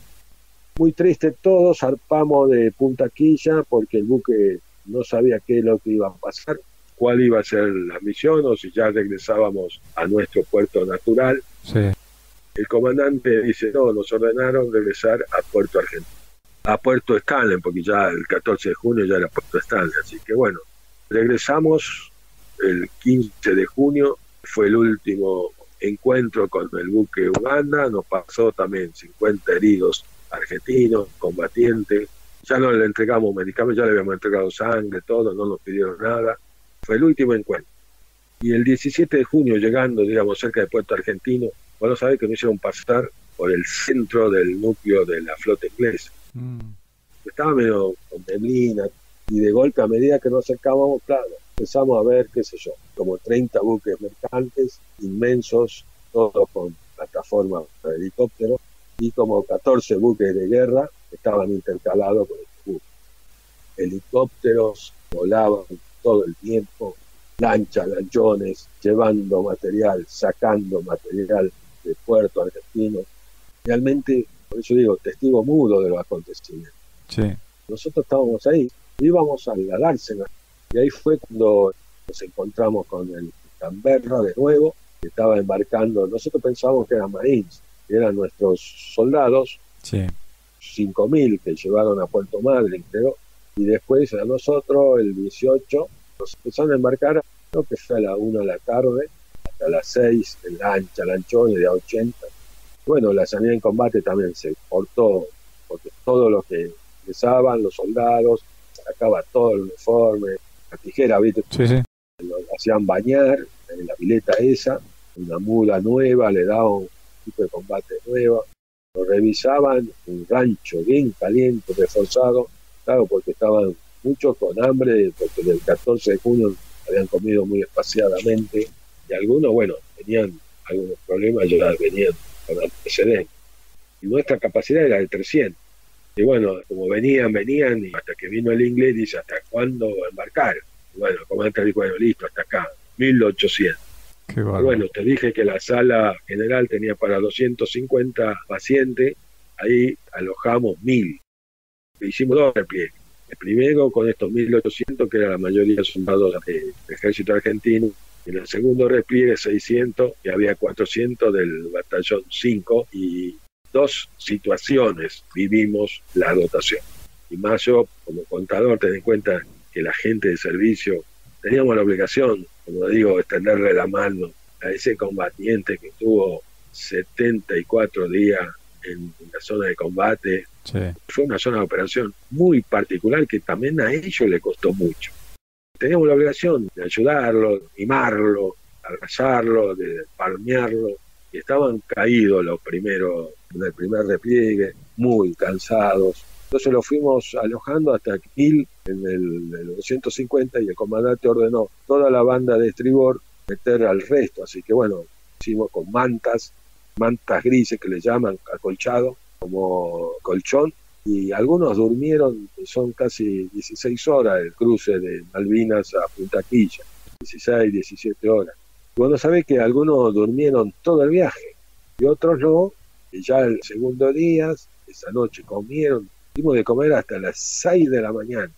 Muy triste todo, zarpamos de Punta Quilla porque el buque no sabía qué es lo que iba a pasar, cuál iba a ser la misión o si ya regresábamos a nuestro puerto natural. Sí. El comandante dice, no, nos ordenaron regresar a Puerto Argentino, a Puerto Stanley, porque ya el 14 de junio ya era Puerto Stanley, así que bueno, regresamos el 15 de junio, fue el último encuentro con el buque Uganda, nos pasó también 50 heridos argentinos, combatientes, ya no le entregamos medicamentos, ya le habíamos entregado sangre, todo, no nos pidieron nada, fue el último encuentro. Y el 17 de junio, llegando, digamos, cerca de Puerto Argentino, bueno, sabés que nos hicieron pasar por el centro del núcleo de la flota inglesa. Estaba medio con neblina y de golpe a medida que nos acercábamos, claro, empezamos a ver, qué sé yo, como 30 buques mercantes inmensos, todos con plataformas de helicóptero y como 14 buques de guerra que estaban intercalados con el buque. helicópteros volaban todo el tiempo, lanchas, lanchones, llevando material, sacando material de puerto argentino. Realmente, por eso digo, testigo mudo de los acontecimientos. Sí. Nosotros estábamos ahí, íbamos a la dársena, y ahí fue cuando nos encontramos con el Canberra de nuevo, que estaba embarcando. Nosotros pensábamos que eran marines, que eran nuestros soldados, Sí. 5.000 que llevaron a Puerto Madryn, creo, y después a nosotros, el 18, nos empezaron a embarcar, creo que fue a la 1 de la tarde, hasta las 6, en lancha, lanchones de A80. Bueno, la salida en combate también se cortó, porque todo lo que ingresaban, los soldados, sacaba todo el uniforme, la tijera, ¿viste? Sí, sí. Lo hacían bañar en la pileta esa, una muda nueva, le daban un tipo de combate nueva, lo revisaban, un rancho bien caliente, reforzado, claro, porque estaban muchos con hambre, porque del 14 de junio habían comido muy espaciadamente, y algunos, bueno, tenían algunos problemas, ya venían con antecedentes. Y nuestra capacidad era de 300. Y bueno, como venían, y hasta que vino el inglés, dice, ¿hasta cuándo embarcar? Y bueno, el comandante dijo, bueno, listo, hasta acá, 1800. Qué bárbaro. Y bueno, te dije que la sala general tenía para 250 pacientes, ahí alojamos 1000. Hicimos 2 repliegues. El primero con estos 1800, que era la mayoría de soldados del ejército argentino, y en el segundo repliegue 600, y había 400 del batallón 5, y 2 situaciones vivimos la dotación. Y más yo, como contador, ten en cuenta que la gente de servicio teníamos la obligación, como digo, extenderle la mano a ese combatiente que estuvo 74 días en la zona de combate. Sí. Fue una zona de operación muy particular que también a ellos le costó mucho. Teníamos la obligación de ayudarlo, de mimarlo, abrazarlo, de palmearlo, y estaban caídos los primeros, en el primer repliegue, muy cansados. Entonces lo fuimos alojando hasta Kiel en el 250, y el comandante ordenó toda la banda de estribor meter al resto. Así que bueno, hicimos con mantas grises que le llaman acolchado, como colchón, y algunos durmieron, son casi 16 horas el cruce de Malvinas a Punta Quilla, 16, 17 horas. Bueno, sabés que algunos durmieron todo el viaje y otros no, y ya el segundo día, esa noche comieron, tuvimos de comer hasta las 6 de la mañana.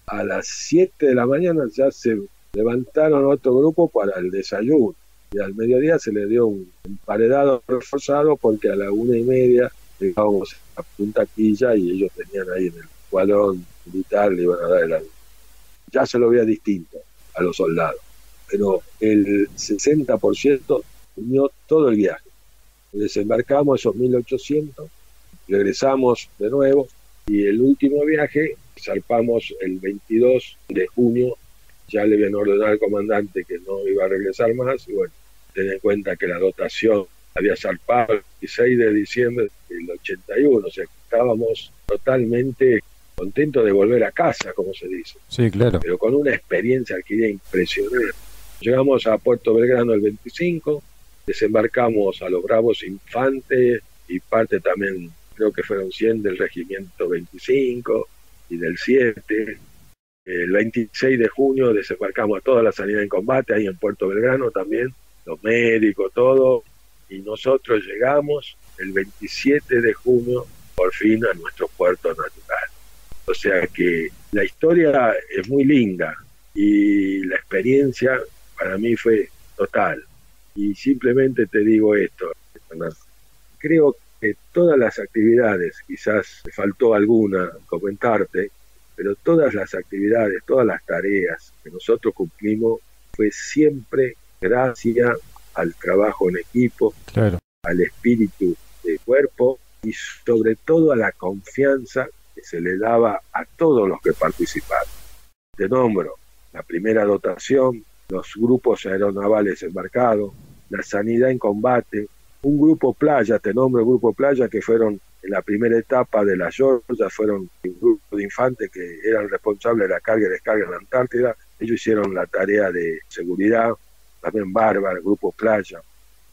A las 7 de la mañana ya se levantaron otro grupo para el desayuno, y al mediodía se le dio un emparedado reforzado, porque a la 1:30 llegábamos a Punta Quilla y ellos tenían ahí en el escuadrón militar, le iban a dar el avión. Ya se lo veía distinto a los soldados, pero el 60% unió todo el viaje. Desembarcamos esos 1800, regresamos de nuevo, y el último viaje zarpamos el 22 de junio. Ya le habían ordenado al comandante que no iba a regresar más, y bueno, ten en cuenta que la dotación había zarpado el 16 de diciembre del 81, o sea, estábamos totalmente contentos de volver a casa, como se dice. Sí, claro. Pero con una experiencia adquirida impresionante. Llegamos a Puerto Belgrano el 25, desembarcamos a los Bravos Infantes y parte también, creo que fueron 100 del Regimiento 25 y del 7. El 26 de junio desembarcamos a toda la sanidad en combate, ahí en Puerto Belgrano también, los médicos, todo, y nosotros llegamos el 27 de junio por fin a nuestro puerto natural. O sea que la historia es muy linda y la experiencia para mí fue total. Y simplemente te digo esto, Fernando. Creo que todas las actividades, quizás me faltó alguna comentarte, pero todas las actividades, todas las tareas que nosotros cumplimos fue siempre gracias al trabajo en equipo, Claro. al espíritu de cuerpo y sobre todo a la confianza que se le daba a todos los que participaron. Te nombro la primera dotación, los grupos aeronavales embarcados, la sanidad en combate, un grupo playa, te nombro el grupo playa, que fueron en la primera etapa de la Georgia, fueron un grupo de infantes que eran responsables de la carga y descarga en la Antártida. Ellos hicieron la tarea de seguridad, también bárbaro, el grupo playa.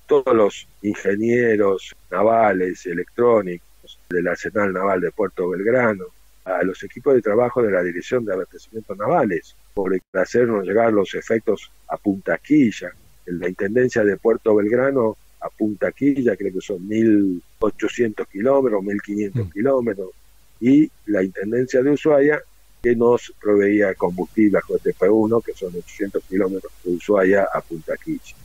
Todos los ingenieros navales, electrónicos del Arsenal Naval de Puerto Belgrano, a los equipos de trabajo de la Dirección de Abastecimientos Navales por hacernos llegar los efectos a Punta Quilla. En la Intendencia de Puerto Belgrano a Punta Quilla creo que son 1.800 kilómetros, 1.500 kilómetros, y la Intendencia de Ushuaia que nos proveía combustible a JTP1, que son 800 kilómetros de Ushuaia a Punta Quilla.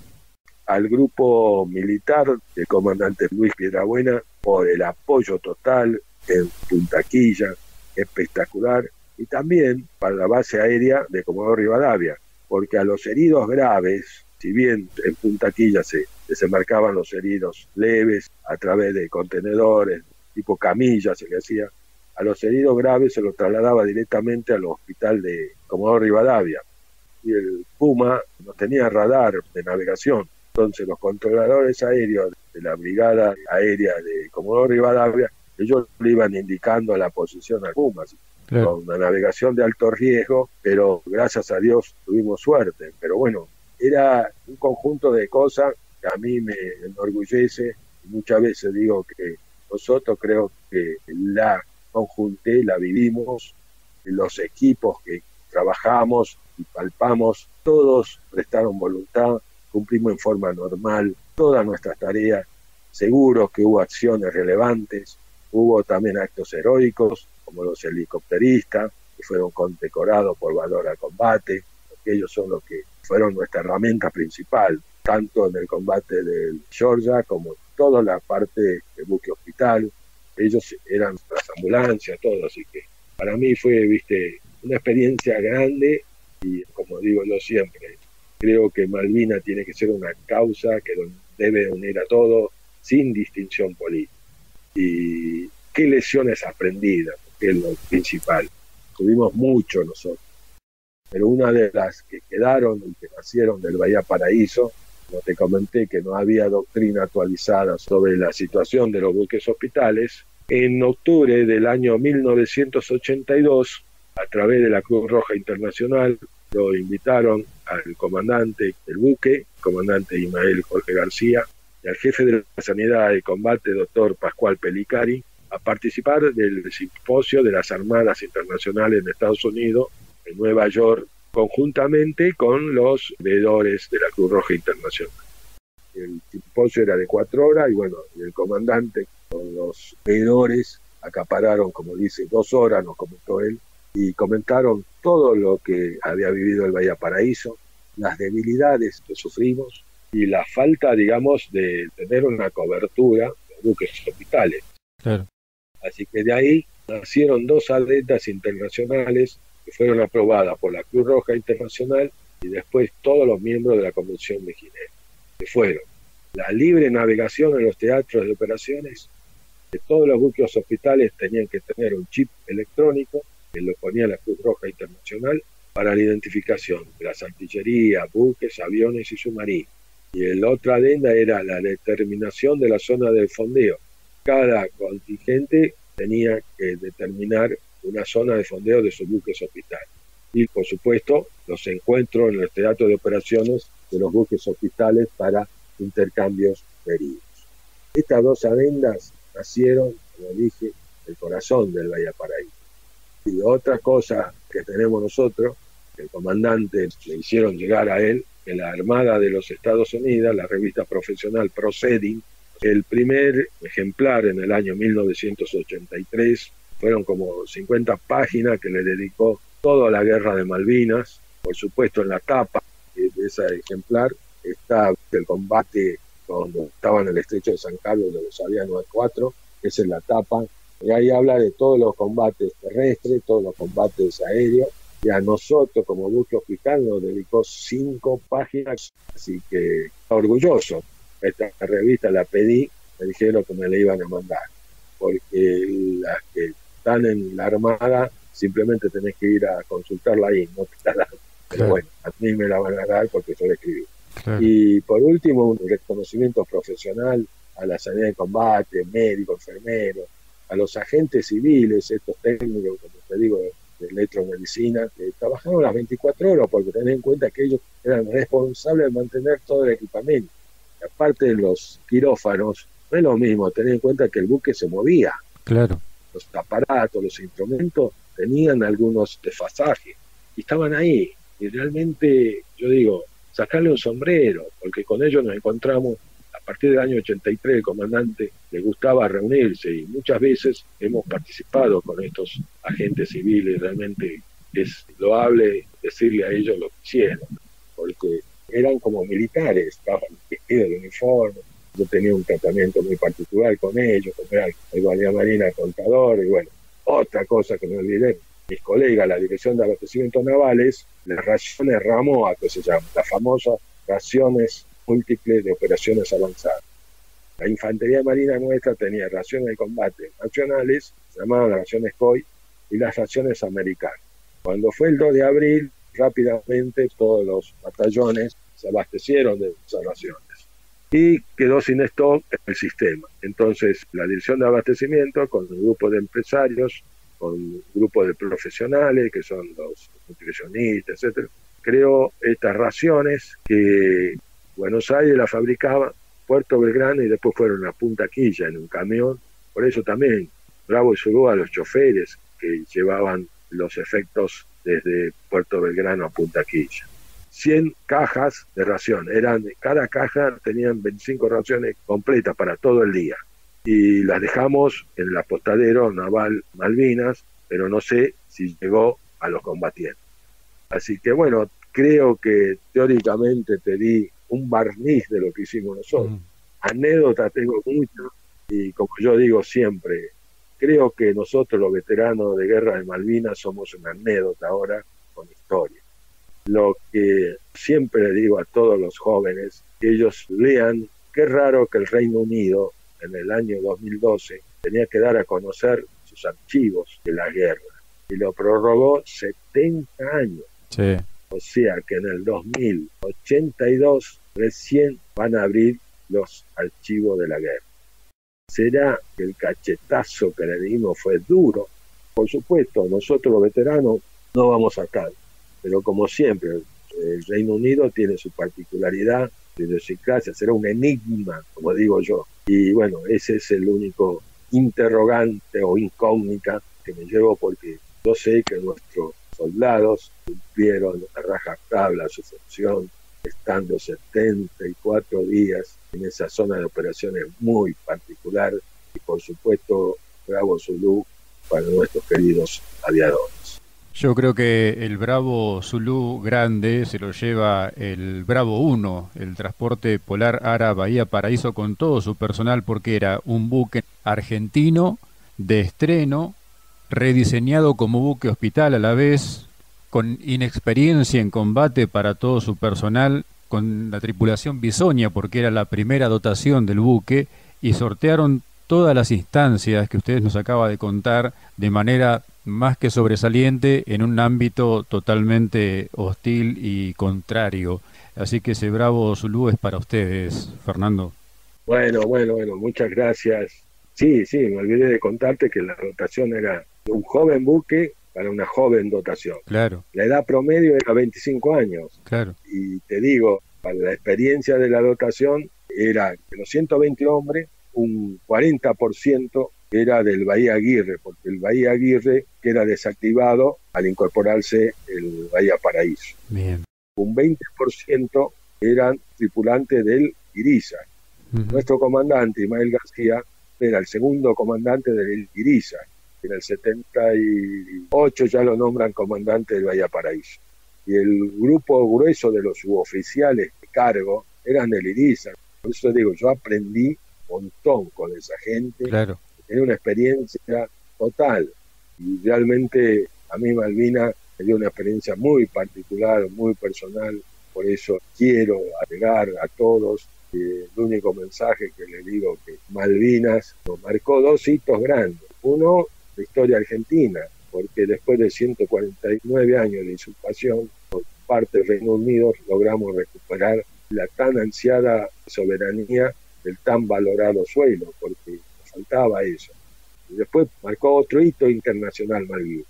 Al grupo militar del comandante Luis Piedrabuena por el apoyo total en Punta Quilla, espectacular, y también para la base aérea de Comodoro Rivadavia, porque a los heridos graves, si bien en Punta Quilla se desembarcaban los heridos leves a través de contenedores, tipo camillas se le hacía, a los heridos graves se los trasladaba directamente al hospital de Comodoro Rivadavia, y el Puma no tenía radar de navegación, entonces los controladores aéreos de la Brigada Aérea de Comodoro Rivadavia, ellos le iban indicando la posición al Puma, claro, con una navegación de alto riesgo, pero gracias a Dios tuvimos suerte. Pero bueno, era un conjunto de cosas que a mí me enorgullece, y muchas veces digo que nosotros creo que la conjunté, la vivimos, los equipos que trabajamos y palpamos, todos prestaron voluntad, cumplimos en forma normal todas nuestras tareas, seguros que hubo acciones relevantes, hubo también actos heroicos, como los helicópteristas, que fueron condecorados por valor al combate, porque ellos son los que fueron nuestra herramienta principal, tanto en el combate del Georgia como en toda la parte del buque hospital. Ellos eran las ambulancias, todo, así que para mí fue, una experiencia grande, y como digo yo siempre, creo que Malvina tiene que ser una causa que debe unir a todos sin distinción política. Y qué lecciones aprendidas, que es lo principal. Tuvimos mucho nosotros, pero una de las que quedaron y que nacieron del Bahía Paraíso, como te comenté que no había doctrina actualizada sobre la situación de los buques hospitales, en octubre del año 1982, a través de la Cruz Roja Internacional, lo invitaron al comandante del buque, comandante Ismael Jorge García, y al jefe de la Sanidad de Combate, doctor Pascual Pelicari, a participar del simposio de las Armadas Internacionales en Estados Unidos, en Nueva York, conjuntamente con los veedores de la Cruz Roja Internacional. El simposio era de 4 horas y bueno, el comandante con los veedores acapararon, como dice, 2 horas, nos comentó él, y comentaron todo lo que había vivido el Bahía Paraíso, las debilidades que sufrimos y la falta, digamos, de tener una cobertura de buques hospitales. Claro. Así que de ahí nacieron 2 atletas internacionales que fueron aprobadas por la Cruz Roja Internacional y después todos los miembros de la Convención de Ginebra, que fueron la libre navegación en los teatros de operaciones, que todos los buques hospitales tenían que tener un chip electrónico que lo ponía la Cruz Roja Internacional para la identificación de las artillerías, buques, aviones y submarinos. Y la otra adenda era la determinación de la zona del fondeo. Cada contingente tenía que determinar una zona de fondeo de sus buques hospitales. Y, por supuesto, los encuentros en los teatros de operaciones de los buques hospitales para intercambios de heridos. Estas 2 adendas nacieron, como dije, del corazón del Bahía Paraíso. Y otra cosa que tenemos nosotros, que el comandante le hicieron llegar a él, que la Armada de los Estados Unidos, la revista profesional Proceeding, el primer ejemplar en el año 1983, fueron como 50 páginas que le dedicó toda la guerra de Malvinas. Por supuesto, en la tapa de ese ejemplar está el combate cuando estaba en el estrecho de San Carlos de los Avianos 4, que es en la tapa, y ahí habla de todos los combates terrestres, todos los combates aéreos, y a nosotros como buque hospital nos dedicó 5 páginas, así que orgulloso. Esta revista la pedí, me dijeron que me la iban a mandar, porque las que están en la Armada simplemente tenés que ir a consultarla ahí, no te la dan. Pero bueno, a mí me la van a dar porque yo la escribí. Claro. Y por último, un reconocimiento profesional a la sanidad de combate, médicos, enfermeros, a los agentes civiles, estos técnicos, como te digo, de electromedicina, que trabajaron las 24 horas, porque tened en cuenta que ellos eran responsables de mantener todo el equipamiento. Y aparte de los quirófanos, no es lo mismo, tened en cuenta que el buque se movía. Claro. los aparatos, los instrumentos tenían algunos desfasajes y estaban ahí. Y realmente, yo digo, sacarle un sombrero, porque con ellos nos encontramos a partir del año 83, el comandante le gustaba reunirse y muchas veces hemos participado con estos agentes civiles. Realmente es loable decirle a ellos lo que hicieron, porque eran como militares, estaban vestidos de uniforme. Yo tenía un tratamiento muy particular con ellos, como era el Guardia Marina Contador, y bueno, otra cosa que me olvidé, mis colegas, la Dirección de Abastecimientos Navales, las raciones RAMOA, que se llaman, las famosas raciones múltiples de operaciones avanzadas. La Infantería Marina nuestra tenía raciones de combate nacionales, se llamaban las raciones COI, y las raciones americanas. Cuando fue el 2 de abril, rápidamente todos los batallones se abastecieron de esas raciones y quedó sin stock el sistema. Entonces la Dirección de Abastecimiento, con un grupo de empresarios, con un grupo de profesionales que son los nutricionistas, etcétera, creó estas raciones que Buenos Aires la fabricaba, Puerto Belgrano, y después fueron a Punta Quilla en un camión. Por eso también Bravo y Zulú a los choferes que llevaban los efectos desde Puerto Belgrano a Punta Quilla. 100 cajas de ración, cada caja tenían 25 raciones completas para todo el día, y las dejamos en el apostadero naval Malvinas, pero no sé si llegó a los combatientes. Así que bueno, creo que teóricamente te di un barniz de lo que hicimos nosotros. Anécdotas tengo muchas, y como yo digo siempre, creo que nosotros los veteranos de guerra de Malvinas somos una anécdota ahora con historia. Lo que siempre le digo a todos los jóvenes, que ellos lean, qué raro que el Reino Unido en el año 2012 tenía que dar a conocer sus archivos de la guerra, y lo prorrogó 70 años. Sí. O sea que en el 2082 recién van a abrir los archivos de la guerra. ¿Será que el cachetazo que le dimos fue duro? Por supuesto, nosotros los veteranos no vamos a estar, pero como siempre, el Reino Unido tiene su particularidad, su idiosincrasia, será un enigma, como digo yo. Y bueno, ese es el único interrogante o incógnita que me llevo, porque yo sé que nuestros soldados cumplieron a rajatabla su función, estando 74 días en esa zona de operaciones muy particular, y por supuesto Bravo Zulú para nuestros queridos aviadores. Yo creo que el Bravo Zulú grande se lo lleva el Bravo 1, el transporte polar ARA Bahía Paraíso, con todo su personal, porque era un buque argentino de estreno, rediseñado como buque hospital a la vez, con inexperiencia en combate para todo su personal, con la tripulación bisoña porque era la primera dotación del buque, y sortearon todas las instancias que ustedes nos acaba de contar de manera más que sobresaliente en un ámbito totalmente hostil y contrario. Así que ese Bravo Zulú es para ustedes, Fernando. Bueno, muchas gracias. Sí, me olvidé de contarte que la dotación era un joven buque para una joven dotación. Claro. La edad promedio era 25 años. Claro. Y te digo, para la experiencia de la dotación, era de los 120 hombres, un 40% era del Bahía Aguirre, porque el Bahía Aguirre queda desactivado al incorporarse el Bahía Paraíso. Bien. Un 20% eran tripulantes del Iriza. Nuestro comandante, Ismael García, era el segundo comandante del Iriza. En el 78 ya lo nombran comandante del Bahía Paraíso. Y el grupo grueso de los suboficiales de cargo eran del Iriza. Por eso digo, yo aprendí un montón con esa gente. Claro. Tenía una experiencia total. Y realmente a mí Malvinas me dio una experiencia muy particular, muy personal. Por eso quiero agregar a todos el único mensaje que les digo, que Malvinas nos marcó dos hitos grandes. Uno, la historia argentina, porque después de 149 años de usurpación por parte del Reino Unido logramos recuperar la tan ansiada soberanía del tan valorado suelo, porque nos faltaba eso. Y después marcó otro hito internacional Malvinas,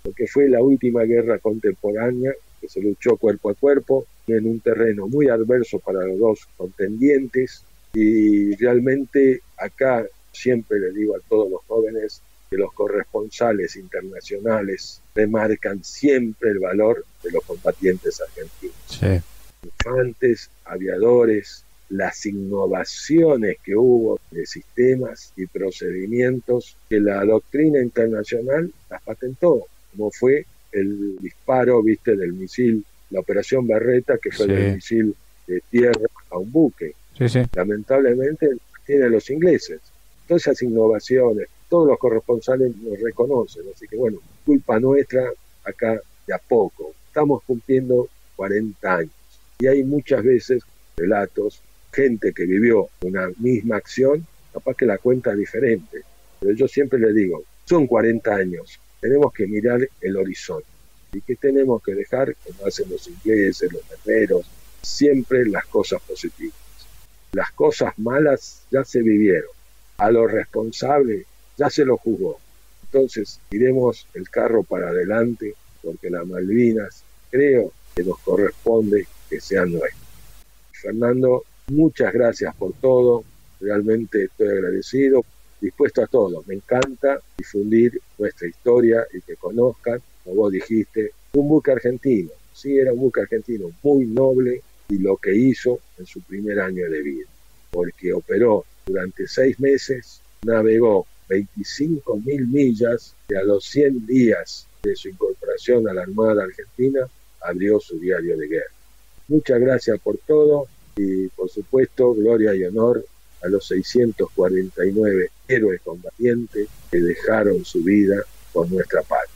porque fue la última guerra contemporánea que se luchó cuerpo a cuerpo en un terreno muy adverso para los dos contendientes, y realmente acá siempre le digo a todos los jóvenes, que los corresponsales internacionales remarcan siempre el valor de los combatientes argentinos. Sí. Infantes, aviadores, las innovaciones que hubo de sistemas y procedimientos que la doctrina internacional las patentó, como fue el disparo, viste, del misil, la operación Berreta, que fue del misil de tierra a un buque. Sí. Lamentablemente tienen los ingleses. Todas esas innovaciones, todos los corresponsales nos reconocen, así que bueno, culpa nuestra acá de a poco. Estamos cumpliendo 40 años y hay muchas veces relatos, gente que vivió una misma acción, capaz que la cuenta diferente, pero yo siempre le digo, son 40 años, tenemos que mirar el horizonte. ¿Y qué tenemos que dejar? Como hacen los ingleses, los guerreros, siempre las cosas positivas. Las cosas malas ya se vivieron, a los responsables ya se los juzgó. Entonces, tiremos el carro para adelante, porque las Malvinas creo que nos corresponde que sean nuestras. Fernando, muchas gracias por todo, realmente estoy agradecido, dispuesto a todo. Me encanta difundir nuestra historia y que conozcan, como vos dijiste, un buque argentino. Sí, era un buque argentino muy noble y lo que hizo en su primer año de vida, porque operó durante 6 meses, navegó 25.000 millas y a los 100 días de su incorporación a la Armada Argentina abrió su diario de guerra. Muchas gracias por todo y por supuesto gloria y honor a los 649 héroes combatientes que dejaron su vida por nuestra patria.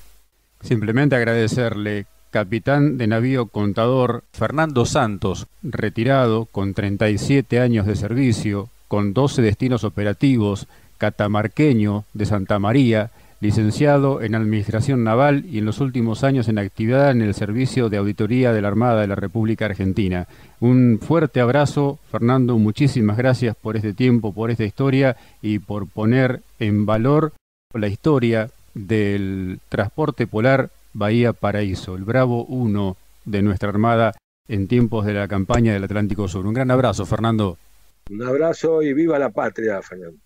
Simplemente agradecerle, capitán de navío contador Fernando Santos, retirado con 37 años de servicio, con 12 destinos operativos, catamarqueño de Santa María, licenciado en Administración Naval y en los últimos años en actividad en el Servicio de Auditoría de la Armada de la República Argentina. Un fuerte abrazo, Fernando, muchísimas gracias por este tiempo, por esta historia y por poner en valor la historia del transporte polar Bahía Paraíso, el Bravo 1 de nuestra Armada en tiempos de la campaña del Atlántico Sur. Un gran abrazo, Fernando. Un abrazo y viva la patria, Fernando.